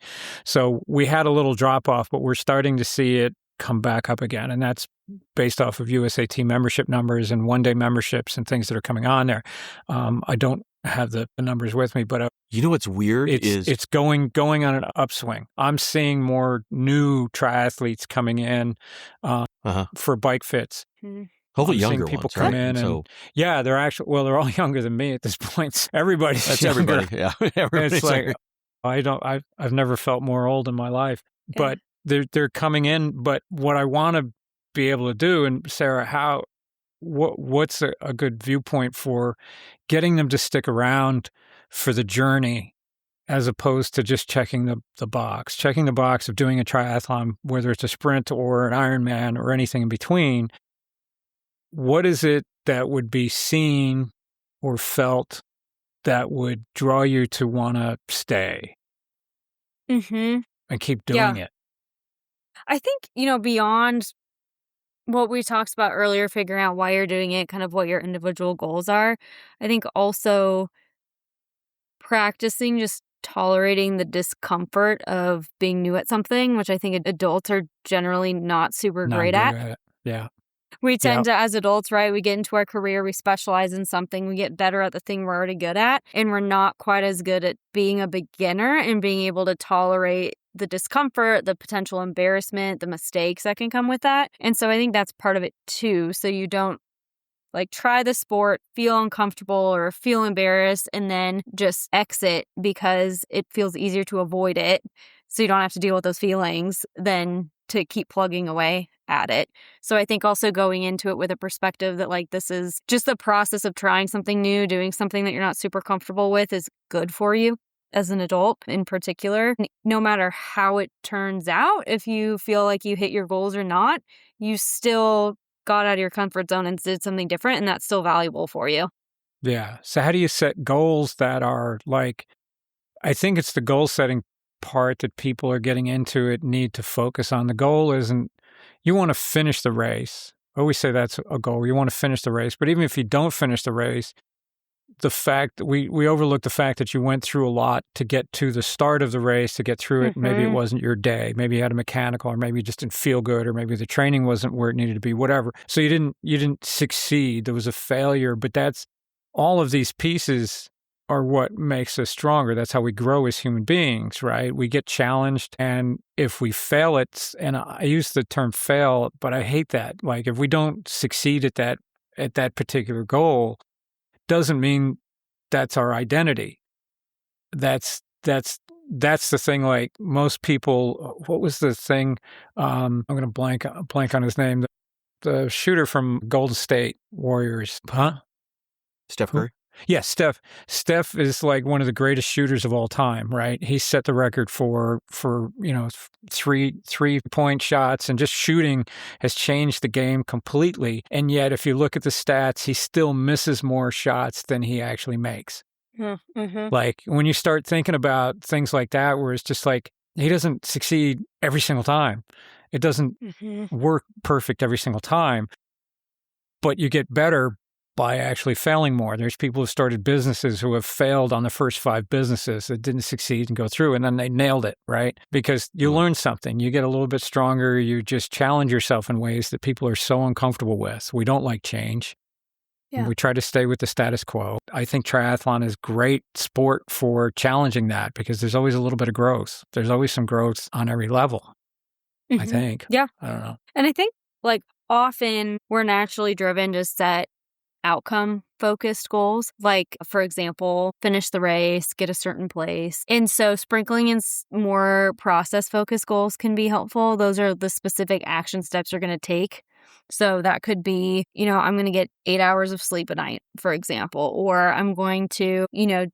So we had a little drop off, but we're starting to see it come back up again, and that's based off of USAT membership numbers and one-day memberships and things that are coming on there. I don't have the numbers with me, but you know what's weird it's going on an upswing. I'm seeing more new triathletes coming in for bike fits. Hopefully I'm younger seeing people ones, come right? in, and So, they're all younger than me at this point. Everybody's that's younger. everybody. Yeah, everybody's It's like younger. I've never felt more old in my life, but they're coming in. But what I want to be able to do, and Sarah, what's a good viewpoint for getting them to stick around for the journey, as opposed to just checking the box of doing a triathlon, whether it's a sprint or an Ironman or anything in between. What is it that would be seen or felt that would draw you to want to stay and keep doing it? I think, beyond what we talked about earlier, figuring out why you're doing it, kind of what your individual goals are, I think also practicing just tolerating the discomfort of being new at something, which I think adults are generally not super great at. Yeah. We tend to, as adults, right, we get into our career, we specialize in something, we get better at the thing we're already good at, and we're not quite as good at being a beginner and being able to tolerate the discomfort, the potential embarrassment, the mistakes that can come with that. And so I think that's part of it too. So you don't Like try the sport, feel uncomfortable or feel embarrassed, and then just exit because it feels easier to avoid it. So you don't have to deal with those feelings than to keep plugging away at it. So I think also going into it with a perspective that like this is just the process of trying something new, doing something that you're not super comfortable with is good for you as an adult in particular. No matter how it turns out, if you feel like you hit your goals or not, you still got out of your comfort zone and did something different, and that's still valuable for you. Yeah. So how do you set goals that are like, I think it's the goal setting part that people are getting into it need to focus on. The goal isn't, you want to finish the race. I always say that's a goal. You want to finish the race. But even if you don't finish the race, the fact that we overlook the fact that you went through a lot to get to the start of the race, to get through it. Maybe it wasn't your day. Maybe you had a mechanical, or maybe you just didn't feel good, or maybe the training wasn't where it needed to be, whatever. So you didn't succeed. There was a failure, but that's all of these pieces are what makes us stronger. That's how we grow as human beings, right? We get challenged, and if we fail it, and I use the term fail, but I hate that. Like if we don't succeed at that particular goal, doesn't mean that's our identity. That's the thing. Like most people, what was the thing? I'm going to blank on his name. The shooter from Golden State Warriors, huh? Steph Curry? Yeah, Steph. Steph is like one of the greatest shooters of all time, right? He set the record for 3-point shots, and just shooting has changed the game completely. And yet, if you look at the stats, he still misses more shots than he actually makes. Mm-hmm. Like when you start thinking about things like that, where it's just like he doesn't succeed every single time. It doesn't work perfect every single time, but you get better by actually failing more. There's people who started businesses who have failed on the first 5 businesses that didn't succeed and go through, and then they nailed it, right? Because you learn something. You get a little bit stronger. You just challenge yourself in ways that people are so uncomfortable with. We don't like change. Yeah. We try to stay with the status quo. I think triathlon is great sport for challenging that because there's always a little bit of growth. There's always some growth on every level, I think. Yeah. I don't know. And I think like often we're naturally driven to set outcome focused goals, like for example, finish the race, get a certain place. And so sprinkling in more process focused goals can be helpful. Those are the specific action steps you're going to take. So that could be, I'm going to get 8 hours of sleep a night, for example, or I'm going to,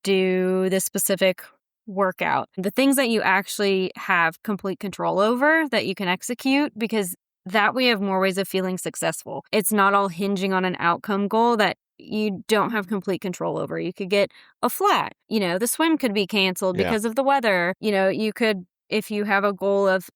do this specific workout. The things that you actually have complete control over that you can execute, because that way you have more ways of feeling successful. It's not all hinging on an outcome goal that you don't have complete control over. You could get a flat, the swim could be canceled because of the weather. You could, if you have a goal of,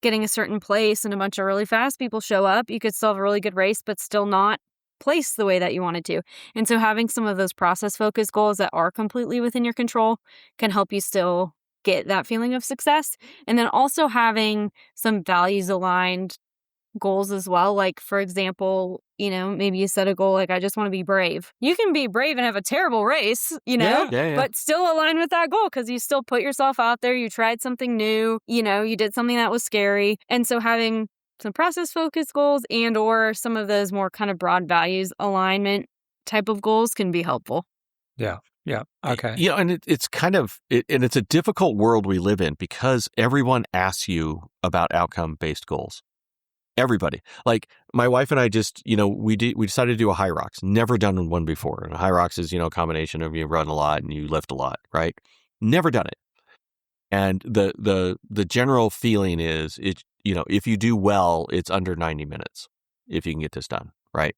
getting a certain place and a bunch of really fast people show up, you could still have a really good race, but still not place the way that you wanted to. And so having some of those process focused goals that are completely within your control can help you still get that feeling of success. And then also having some values aligned goals as well. Like, for example, maybe you set a goal like, I just want to be brave. You can be brave and have a terrible race, but still align with that goal because you still put yourself out there. You tried something new, you did something that was scary. And so having some process focused goals and or some of those more kind of broad values alignment type of goals can be helpful. Yeah. Yeah. Okay. And it's kind of, and it's a difficult world we live in because everyone asks you about outcome-based goals. Everybody. Like my wife and I just, we decided to do a high rocks. Never done one before. And a high rocks is, a combination of you run a lot and you lift a lot, right? Never done it. And the general feeling is if you do well, it's under 90 minutes if you can get this done, right?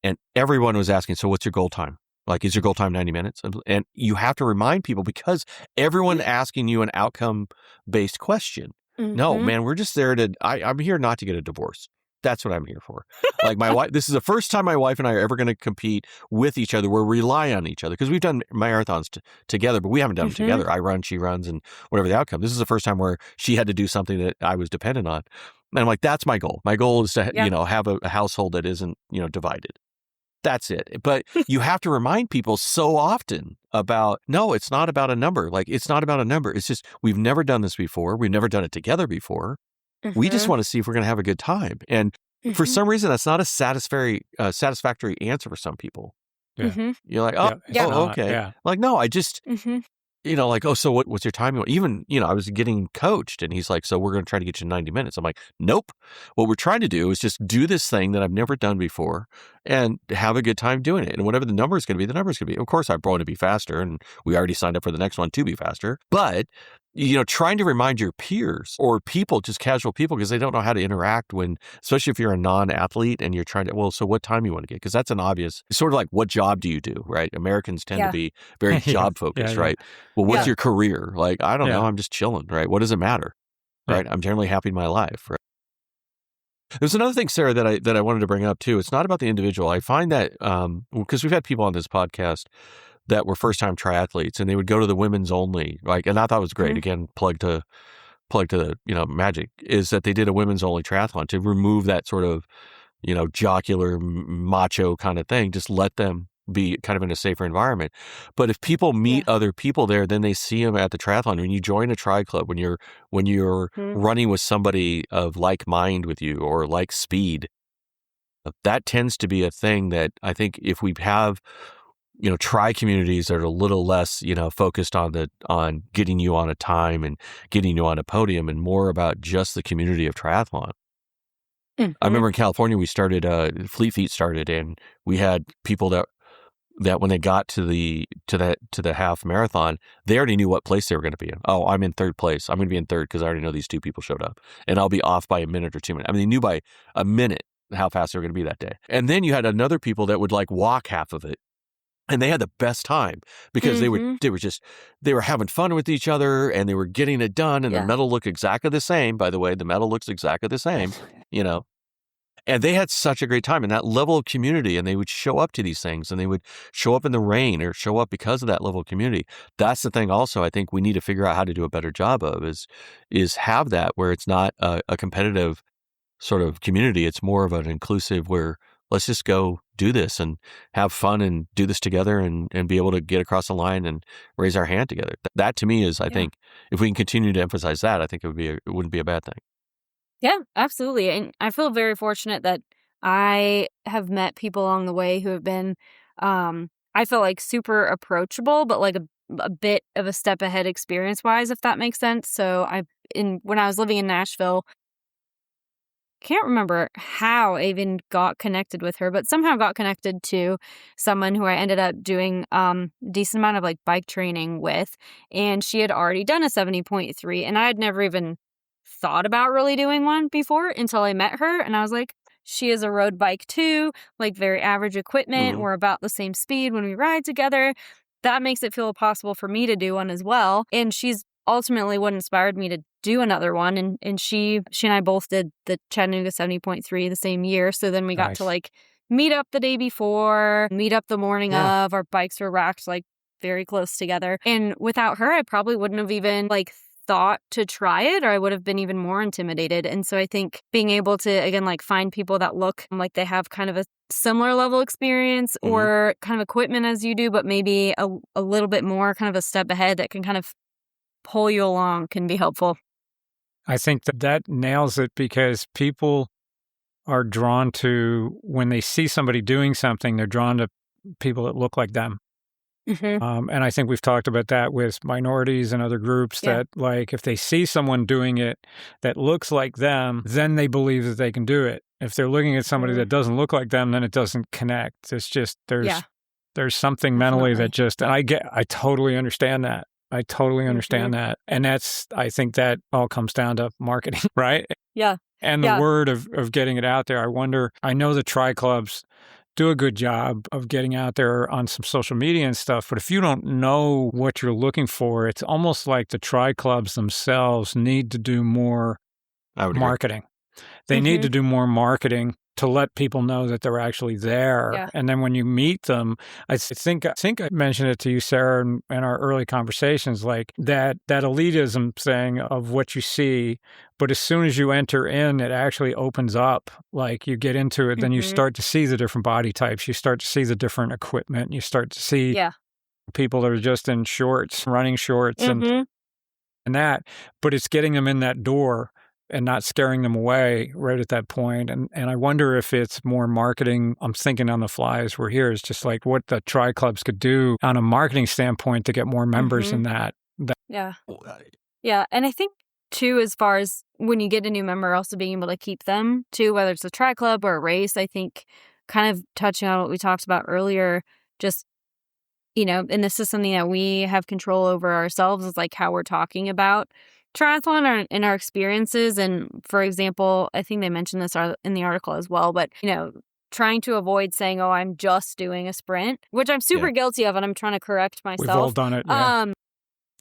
And everyone was asking, so what's your goal time? Like, is your goal time 90 minutes? And you have to remind people because everyone asking you an outcome-based question. No, man, we're just there I'm here not to get a divorce. That's what I'm here for. Like my wife, this is the first time my wife and I are ever going to compete with each other. We rely on each other because we've done marathons together, but we haven't done them together. I run, she runs, and whatever the outcome. This is the first time where she had to do something that I was dependent on. And I'm like, that's my goal. My goal is to, have a household that isn't, divided. That's it. But you have to remind people so often about, no, it's not about a number. Like, it's not about a number. It's just, we've never done this before. We've never done it together before. We just want to see if we're going to have a good time. And for some reason, that's not a satisfactory answer for some people. Yeah. You're like, It's not. okay. Yeah. Like, no, I just, like, so what's your time? Even, I was getting coached and he's like, so we're going to try to get you 90 minutes. I'm like, nope. What we're trying to do is just do this thing that I've never done before and have a good time doing it. And whatever the number is going to be, the number is going to be. Of course, I want to be faster and we already signed up for the next one to be faster. But, trying to remind your peers or people, just casual people, because they don't know how to interact especially if you're a non-athlete and you're trying to, so what time you want to get? Because that's an obvious, sort of like, what job do you do, right? Americans tend to be very job focused, right? Well, what's your career? Like, I don't know. I'm just chilling, right? What does it matter? Right? I'm generally happy in my life, right? There's another thing, Sarah, that I wanted to bring up too. It's not about the individual. I find that, because we've had people on this podcast that were first-time triathletes, and they would go to the women's only, and I thought it was great. Again, plug to magic is that they did a women's only triathlon to remove that sort of, jocular, macho kind of thing. Just let them be kind of in a safer environment. But if people meet other people there, then they see them at the triathlon. When you join a tri club, when you're running with somebody of like mind with you or like speed, that tends to be a thing that I think if we have tri communities that are a little less, focused on getting you on a time and getting you on a podium and more about just the community of triathlon. I remember in California, we started, Fleet Feet started, and we had people that when they got to the half marathon, they already knew what place they were going to be in. Oh, I'm in third place. I'm going to be in third because I already know these two people showed up, and I'll be off by a minute or 2 minutes. I mean, they knew by a minute how fast they were going to be that day. And then you had another people that would like walk half of it. And they had the best time because they were having fun with each other and they were getting it done. And the medal looked exactly the same. By the way, the medal looks exactly the same, and they had such a great time in that level of community, and they would show up to these things and they would show up in the rain or show up because of that level of community. That's the thing also I think we need to figure out how to do a better job of is have that where it's not a competitive sort of community. It's more of an inclusive where let's just go do this and have fun and do this together and be able to get across the line and raise our hand together. That to me is, I think, if we can continue to emphasize that, I think it wouldn't be a bad thing. Yeah, absolutely. And I feel very fortunate that I have met people along the way who have been, I feel like super approachable, but like a bit of a step ahead experience wise, if that makes sense. So when I was living in Nashville, can't remember how I even got connected with her, but somehow got connected to someone who I ended up doing decent amount of like bike training with. And she had already done a 70.3 and I had never even thought about really doing one before until I met her. And I was like, she is a road bike too, like very average equipment. We're about the same speed when we ride together. That makes it feel possible for me to do one as well. And she's ultimately what inspired me to do another one. And she and I both did the Chattanooga 70.3 the same year. So then we got to like meet up the day before, meet up the morning of. Our bikes were racked like very close together. And without her, I probably wouldn't have even like thought to try it, or I would have been even more intimidated. And so I think being able to, again, like find people that look like they have kind of a similar level experience or kind of equipment as you do, but maybe a little bit more kind of a step ahead that can kind of pull you along can be helpful. I think that nails it because people are drawn to, when they see somebody doing something, they're drawn to people that look like them. And I think we've talked about that with minorities and other groups that like if they see someone doing it that looks like them, then they believe that they can do it. If they're looking at somebody that doesn't look like them, then it doesn't connect. It's just there's something mentally that just, and I totally understand that. I totally understand that. And I think that all comes down to marketing, right? Yeah. And the word of getting it out there. I know the tri clubs do a good job of getting out there on some social media and stuff, but if you don't know what you're looking for, it's almost like the tri clubs themselves need to do more marketing. They need to do more marketing to let people know that they're actually there. Yeah. And then when you meet them, I think I mentioned it to you, Sarah, in our early conversations, like that elitism thing of what you see, but as soon as you enter in, it actually opens up. Like you get into it, then you start to see the different body types. You start to see the different equipment. You start to see people that are just in shorts, running shorts and that. But it's getting them in that door and not scaring them away right at that point. And I wonder if it's more marketing. I'm thinking on the fly as we're here, is just like what the tri clubs could do on a marketing standpoint to get more members in that. Yeah. Yeah. And I think too, as far as when you get a new member, also being able to keep them too, whether it's a tri club or a race, I think kind of touching on what we talked about earlier, just, and this is something that we have control over ourselves, is like how we're talking about triathlon or in our experiences. And for example, I think they mentioned this in the article as well, but, trying to avoid saying, oh, I'm just doing a sprint, which I'm super guilty of, and I'm trying to correct myself. We've all done it.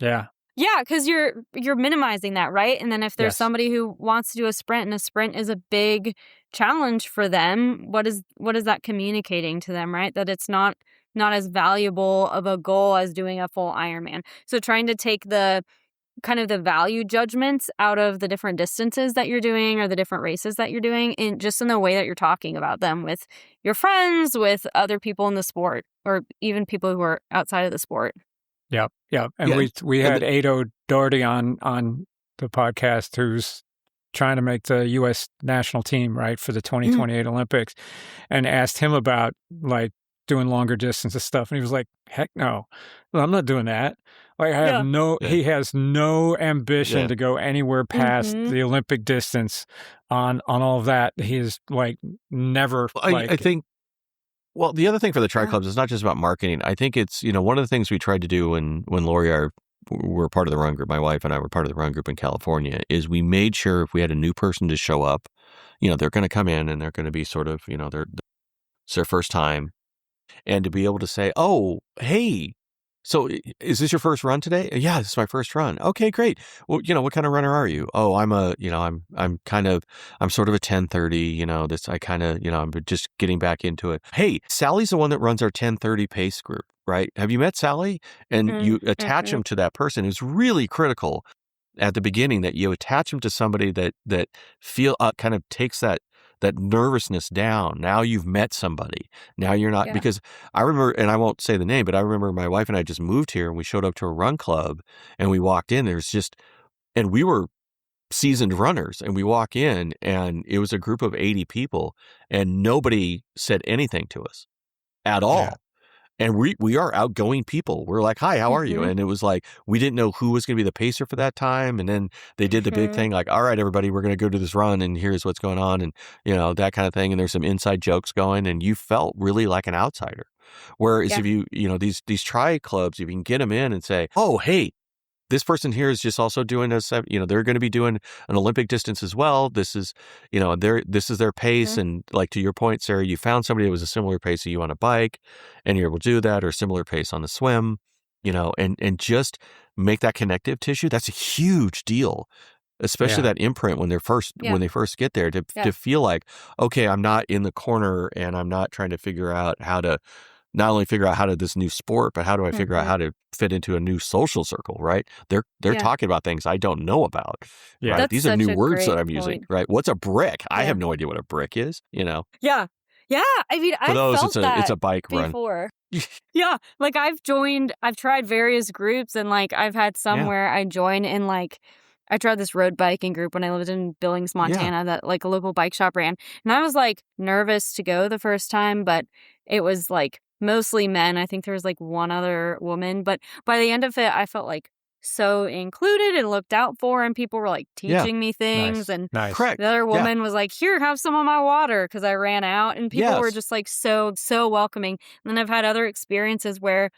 Yeah. Yeah, because you're minimizing that, right? And then if there's somebody who wants to do a sprint, and a sprint is a big challenge for them, what is that communicating to them, right? That it's not as valuable of a goal as doing a full Ironman. So trying to take the kind of the value judgments out of the different distances that you're doing or the different races that you're doing, in the way that you're talking about them with your friends, with other people in the sport, or even people who are outside of the sport. Yeah. And we had Ado Doherty on the podcast, who's trying to make the U.S. national team, right, for the 2028 Olympics, and asked him about like doing longer distance stuff. And he was like, heck no, I'm not doing that. Like he has no ambition to go anywhere past the Olympic distance on all of that. He is like never. I think. Well, the other thing for the tri clubs is not just about marketing. I think it's, one of the things we tried to do when Lori were part of the run group, my wife and I were part of the run group in California, is we made sure if we had a new person to show up, they're going to come in and they're going to be sort of, it's their first time, and to be able to say, oh, hey, so is this your first run today? Yeah, this is my first run. Okay, great. Well, what kind of runner are you? Oh, I'm sort of a 10:30, I'm just getting back into it. Hey, Sally's the one that runs our 10:30 pace group, right? Have you met Sally? And you attach them to that person. It's really critical at the beginning that you attach them to somebody that feel kind of takes that nervousness down. Now you've met somebody. Now you're not, because I remember, and I won't say the name, but I remember my wife and I just moved here and we showed up to a run club and we walked in. And we were seasoned runners, and we walk in and it was a group of 80 people and nobody said anything to us at all. Yeah. And we are outgoing people. We're like, hi, how are you? And it was like, we didn't know who was going to be the pacer for that time. And then they did the big thing, like, all right, everybody, we're going to go do this run and here's what's going on. And, that kind of thing. And there's some inside jokes going, and you felt really like an outsider. Whereas if you, these tri clubs, if you can get them in and say, oh, hey, this person here is just also doing they're going to be doing an Olympic distance as well. This is, this is their pace. And like, to your point, Sarah, you found somebody that was a similar pace to you on a bike and you're able to do that, or similar pace on the swim, and just make that connective tissue. That's a huge deal, especially that imprint when they first get there, to feel like, okay, I'm not in the corner and I'm not trying to figure out how to not only figure out how to this new sport, but how do I figure out how to fit into a new social circle, right? They're talking about things I don't know about. Yeah. Right? These are new words that I'm using, right? What's a brick? I have no idea what a brick is, Yeah. Yeah. I mean, for those, it's a bike before. Run. Yeah. Like I've tried various groups, and like I've had some where I join in, like, I tried this road biking group when I lived in Billings, Montana, that like a local bike shop ran. And I was like nervous to go the first time, but it was like mostly men. I think there was like one other woman, but by the end of it, I felt like so included and looked out for, and people were like teaching me things. And Correct. The other woman was like, here, have some of my water, because I ran out, and people were just like so welcoming. And then I've had other experiences where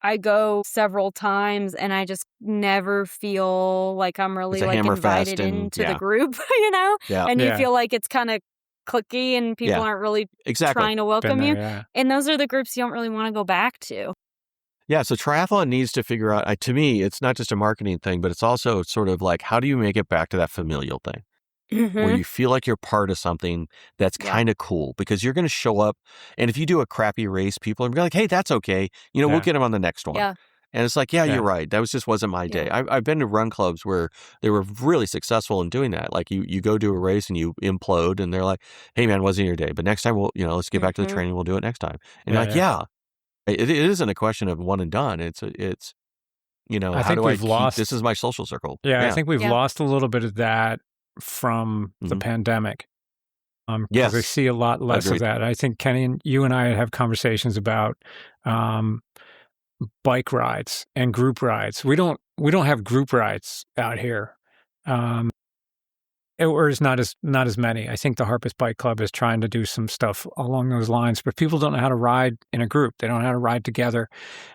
I go several times and I just never feel like I'm really like invited into the group, and you feel like it's kind of cliquey and people aren't really trying to welcome you. And those are the groups you don't really want to go back to. Yeah, so triathlon needs to figure out, to me, it's not just a marketing thing, but it's also sort of like, how do you make it back to that familial thing? Where you feel like you're part of something that's kind of cool, because you're going to show up, and if you do a crappy race, people are going to be like, hey, that's okay. We'll get them on the next one. Yeah. And it's like, you're right. That just wasn't my day. I've been to run clubs where they were really successful in doing that. Like you go do a race and you implode, and they're like, hey man, wasn't your day, but next time let's get back to the training. We'll do it next time. And you're like, it isn't a question of one and done. It's I how think do we've I lost, this is my social circle. I think we've lost a little bit of that from the pandemic. Because Yes. I see a lot less Agreed. of that. I think Kenny and you and I have conversations about bike rides and group rides. We don't have group rides out here. Or is not as many. I think the Harpist Bike Club is trying to do some stuff along those lines, but people don't know how to ride in a group. They don't know how to ride together.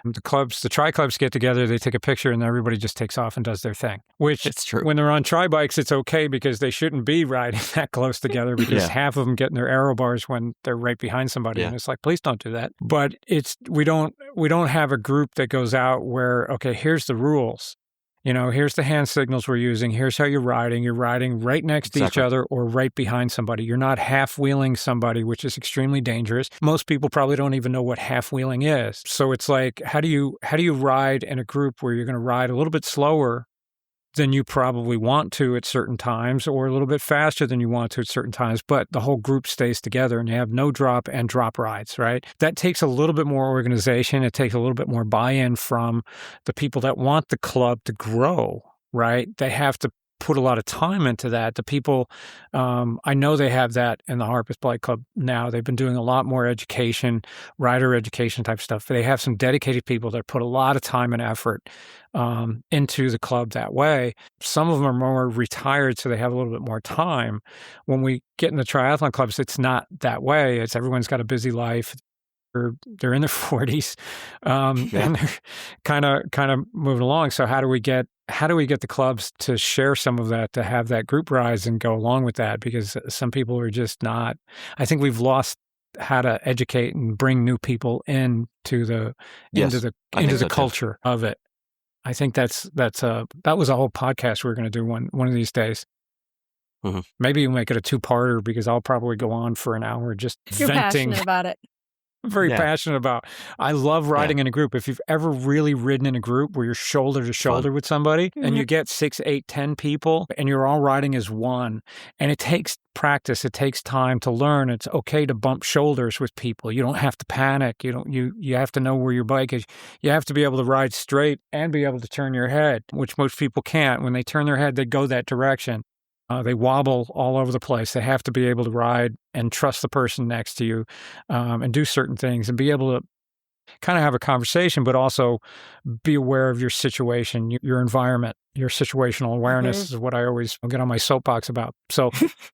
The tri clubs get together, they take a picture, and everybody just takes off and does their thing. Which, it's true. When they're on tri bikes, it's okay because they shouldn't be riding that close together because half of them get in their aero bars when they're right behind somebody, and it's like, please don't do that. But we don't have a group that goes out where, okay, here's the rules. Here's the hand signals we're using. Here's how you're riding. You're riding right next to each other or right behind somebody. You're not half-wheeling somebody, which is extremely dangerous. Most people probably don't even know what half-wheeling is. So it's like, how do you ride in a group where you're going to ride a little bit slower than you probably want to at certain times, or a little bit faster than you want to at certain times, but the whole group stays together and you have no drop and drop rides, right? That takes a little bit more organization. It takes a little bit more buy-in from the people that want the club to grow, right? They have to put a lot of time into that. The people, I know they have that in the Harpist Bike Club now. They've been doing a lot more education, rider education type stuff. They have some dedicated people that put a lot of time and effort into the club that way. Some of them are more retired, so they have a little bit more time. When we get in the triathlon clubs, it's not that way. It's everyone's got a busy life. They're in their 40s, and they're kind of moving along. So how do we get the clubs to share some of that, to have that group rise and go along with that? Because some people are just not. I think we've lost how to educate and bring new people into the culture of it. I think that was a whole podcast we're going to do one of these days. Mm-hmm. Maybe we'll make it a 2-parter because I'll probably go on for an hour just You're venting. Passionate about it. Very passionate about. I love riding in a group. If you've ever really ridden in a group where you're shoulder to shoulder with somebody and you get 6, 8, 10 people and you're all riding as one, and it takes practice, it takes time to learn. It's okay to bump shoulders with people. You don't have to panic. You have to know where your bike is. You have to be able to ride straight and be able to turn your head, which most people can't. When they turn their head, they go that direction. They wobble all over the place. They have to be able to ride and trust the person next to you, and do certain things and be able to kind of have a conversation, but also be aware of your situation, your environment. Your situational awareness is what I always get on my soapbox about. So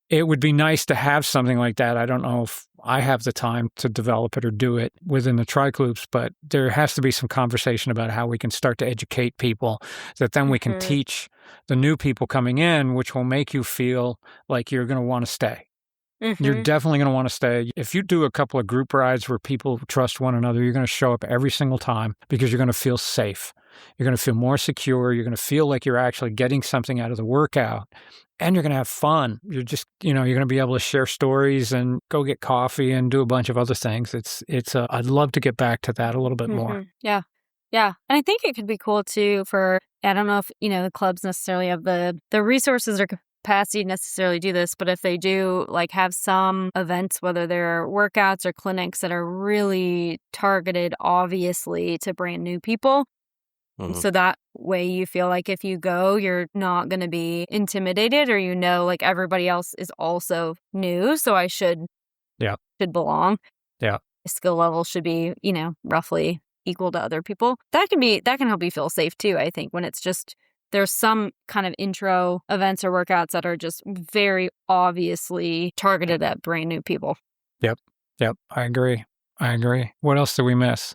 it would be nice to have something like that. I don't know if I have the time to develop it or do it within the tri-clubs, but there has to be some conversation about how we can start to educate people that then we can teach the new people coming in, which will make you feel like you're going to want to stay. You're definitely going to want to stay. If you do a couple of group rides where people trust one another, you're going to show up every single time because you're going to feel safe. You're going to feel more secure. You're going to feel like you're actually getting something out of the workout, and you're going to have fun. You're just, you're going to be able to share stories and go get coffee and do a bunch of other things. I'd love to get back to that a little bit more. Yeah. Yeah. And I think it could be cool too I don't know if, the clubs necessarily have the resources or capacity to necessarily do this, but if they do have some events, whether they're workouts or clinics that are really targeted, obviously, to brand new people. So that way you feel like if you go, you're not going to be intimidated, or everybody else is also new, so I should belong. Yeah. Skill level should be, roughly equal to other people. That can help you feel safe too, I think, when it's just there's some kind of intro events or workouts that are just very obviously targeted at brand new people. Yep. I agree. What else did we miss?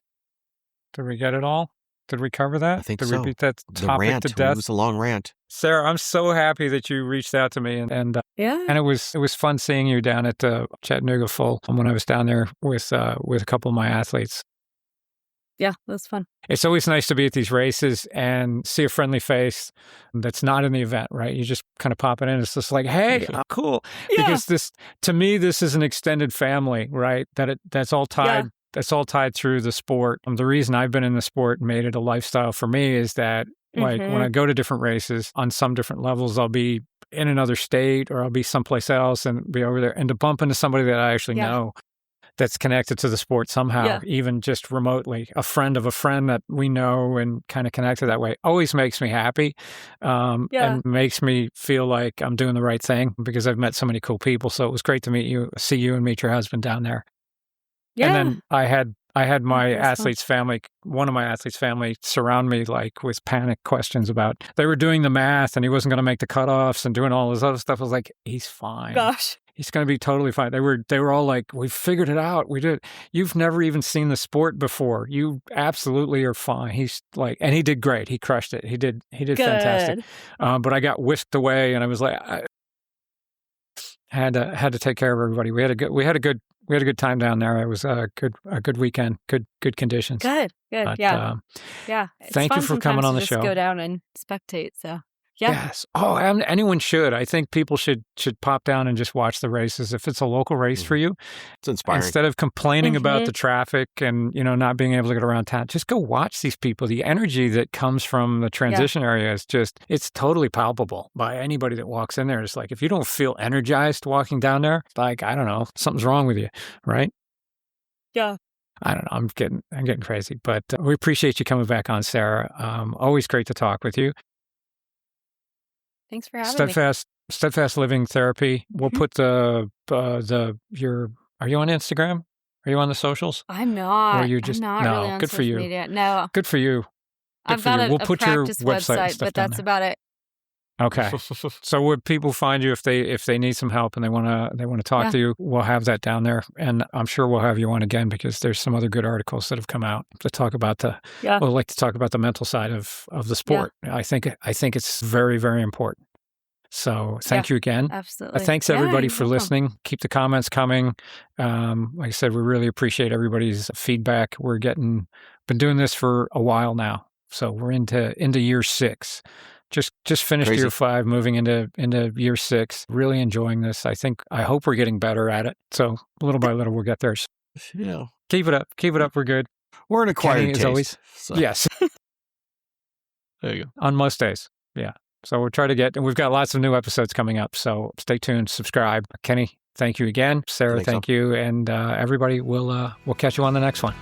Did we get it all? Did we cover that? I think Did so. we beat that The topic rant. to death? It was a long rant. Sarah, I'm so happy that you reached out to me, and it was fun seeing you down at Chattanooga Full when I was down there with a couple of my athletes. Yeah, that was fun. It's always nice to be at these races and see a friendly face that's not in the event, right? You just kind of pop it in. It's just like, hey, cool. Yeah. Because to me, this is an extended family, right? That's all tied. Yeah. That's all tied through the sport. The reason I've been in the sport and made it a lifestyle for me is that when I go to different races on some different levels, I'll be in another state or I'll be someplace else and be over there, and to bump into somebody that I actually know that's connected to the sport somehow, even just remotely. A friend of a friend that we know and kind of connected that way always makes me happy, and makes me feel like I'm doing the right thing because I've met so many cool people. So it was great to see you and meet your husband down there. Yeah. And then I had my athletes' family, one of my athletes' family surround me like with panic questions about, they were doing the math and he wasn't going to make the cutoffs and doing all this other stuff. I was like, he's fine. Gosh. He's going to be totally fine. They were all like, we figured it out. We did. You've never even seen the sport before. You absolutely are fine. He's like, and he did great. He crushed it. He did fantastic. But I got whisked away and I was like, I had to take care of everybody. We had a good time down there. It was a good weekend, good conditions. Good. But, yeah. Thank you for coming on the show. Go down and spectate. So yes. Oh, anyone should. I think people should pop down and just watch the races. If it's a local race for you, it's inspiring. Instead of complaining about the traffic and not being able to get around town, just go watch these people. The energy that comes from the transition area is it's totally palpable by anybody that walks in there. It's like, if you don't feel energized walking down there, like, I don't know, something's wrong with you, right? Yeah. I don't know. I'm getting crazy, but we appreciate you coming back on, Sara. Always great to talk with you. Thanks for having me. Steadfast Living Therapy. We'll put are you on Instagram? Are you on the socials? I'm not. Or you just, I'm not really on good social for you. media. No. Good for you. I've got We'll a put your practice website and stuff but that's about it. Okay. So would people find you if they need some help and they want to talk to you? We'll have that down there, and I'm sure we'll have you on again because there's some other good articles that have come out to talk about we'd like to talk about the mental side of the sport. I think it's very, very important. So thank you again. Absolutely. Thanks everybody for listening. Keep the comments coming. Like I said, we really appreciate everybody's feedback. Been doing this for a while now, so we're into year 6. Just finished year 5, moving into year 6. Really enjoying this. I hope we're getting better at it. So little by little, we'll get there. Yeah. Keep it up. We're good. We're an acquired Kenny, taste. as always. So. Yes. There you go. On most days. Yeah. So we'll try to and we've got lots of new episodes coming up. So stay tuned, subscribe. Kenny, thank you again. Sara, thank you. And everybody, we'll catch you on the next one.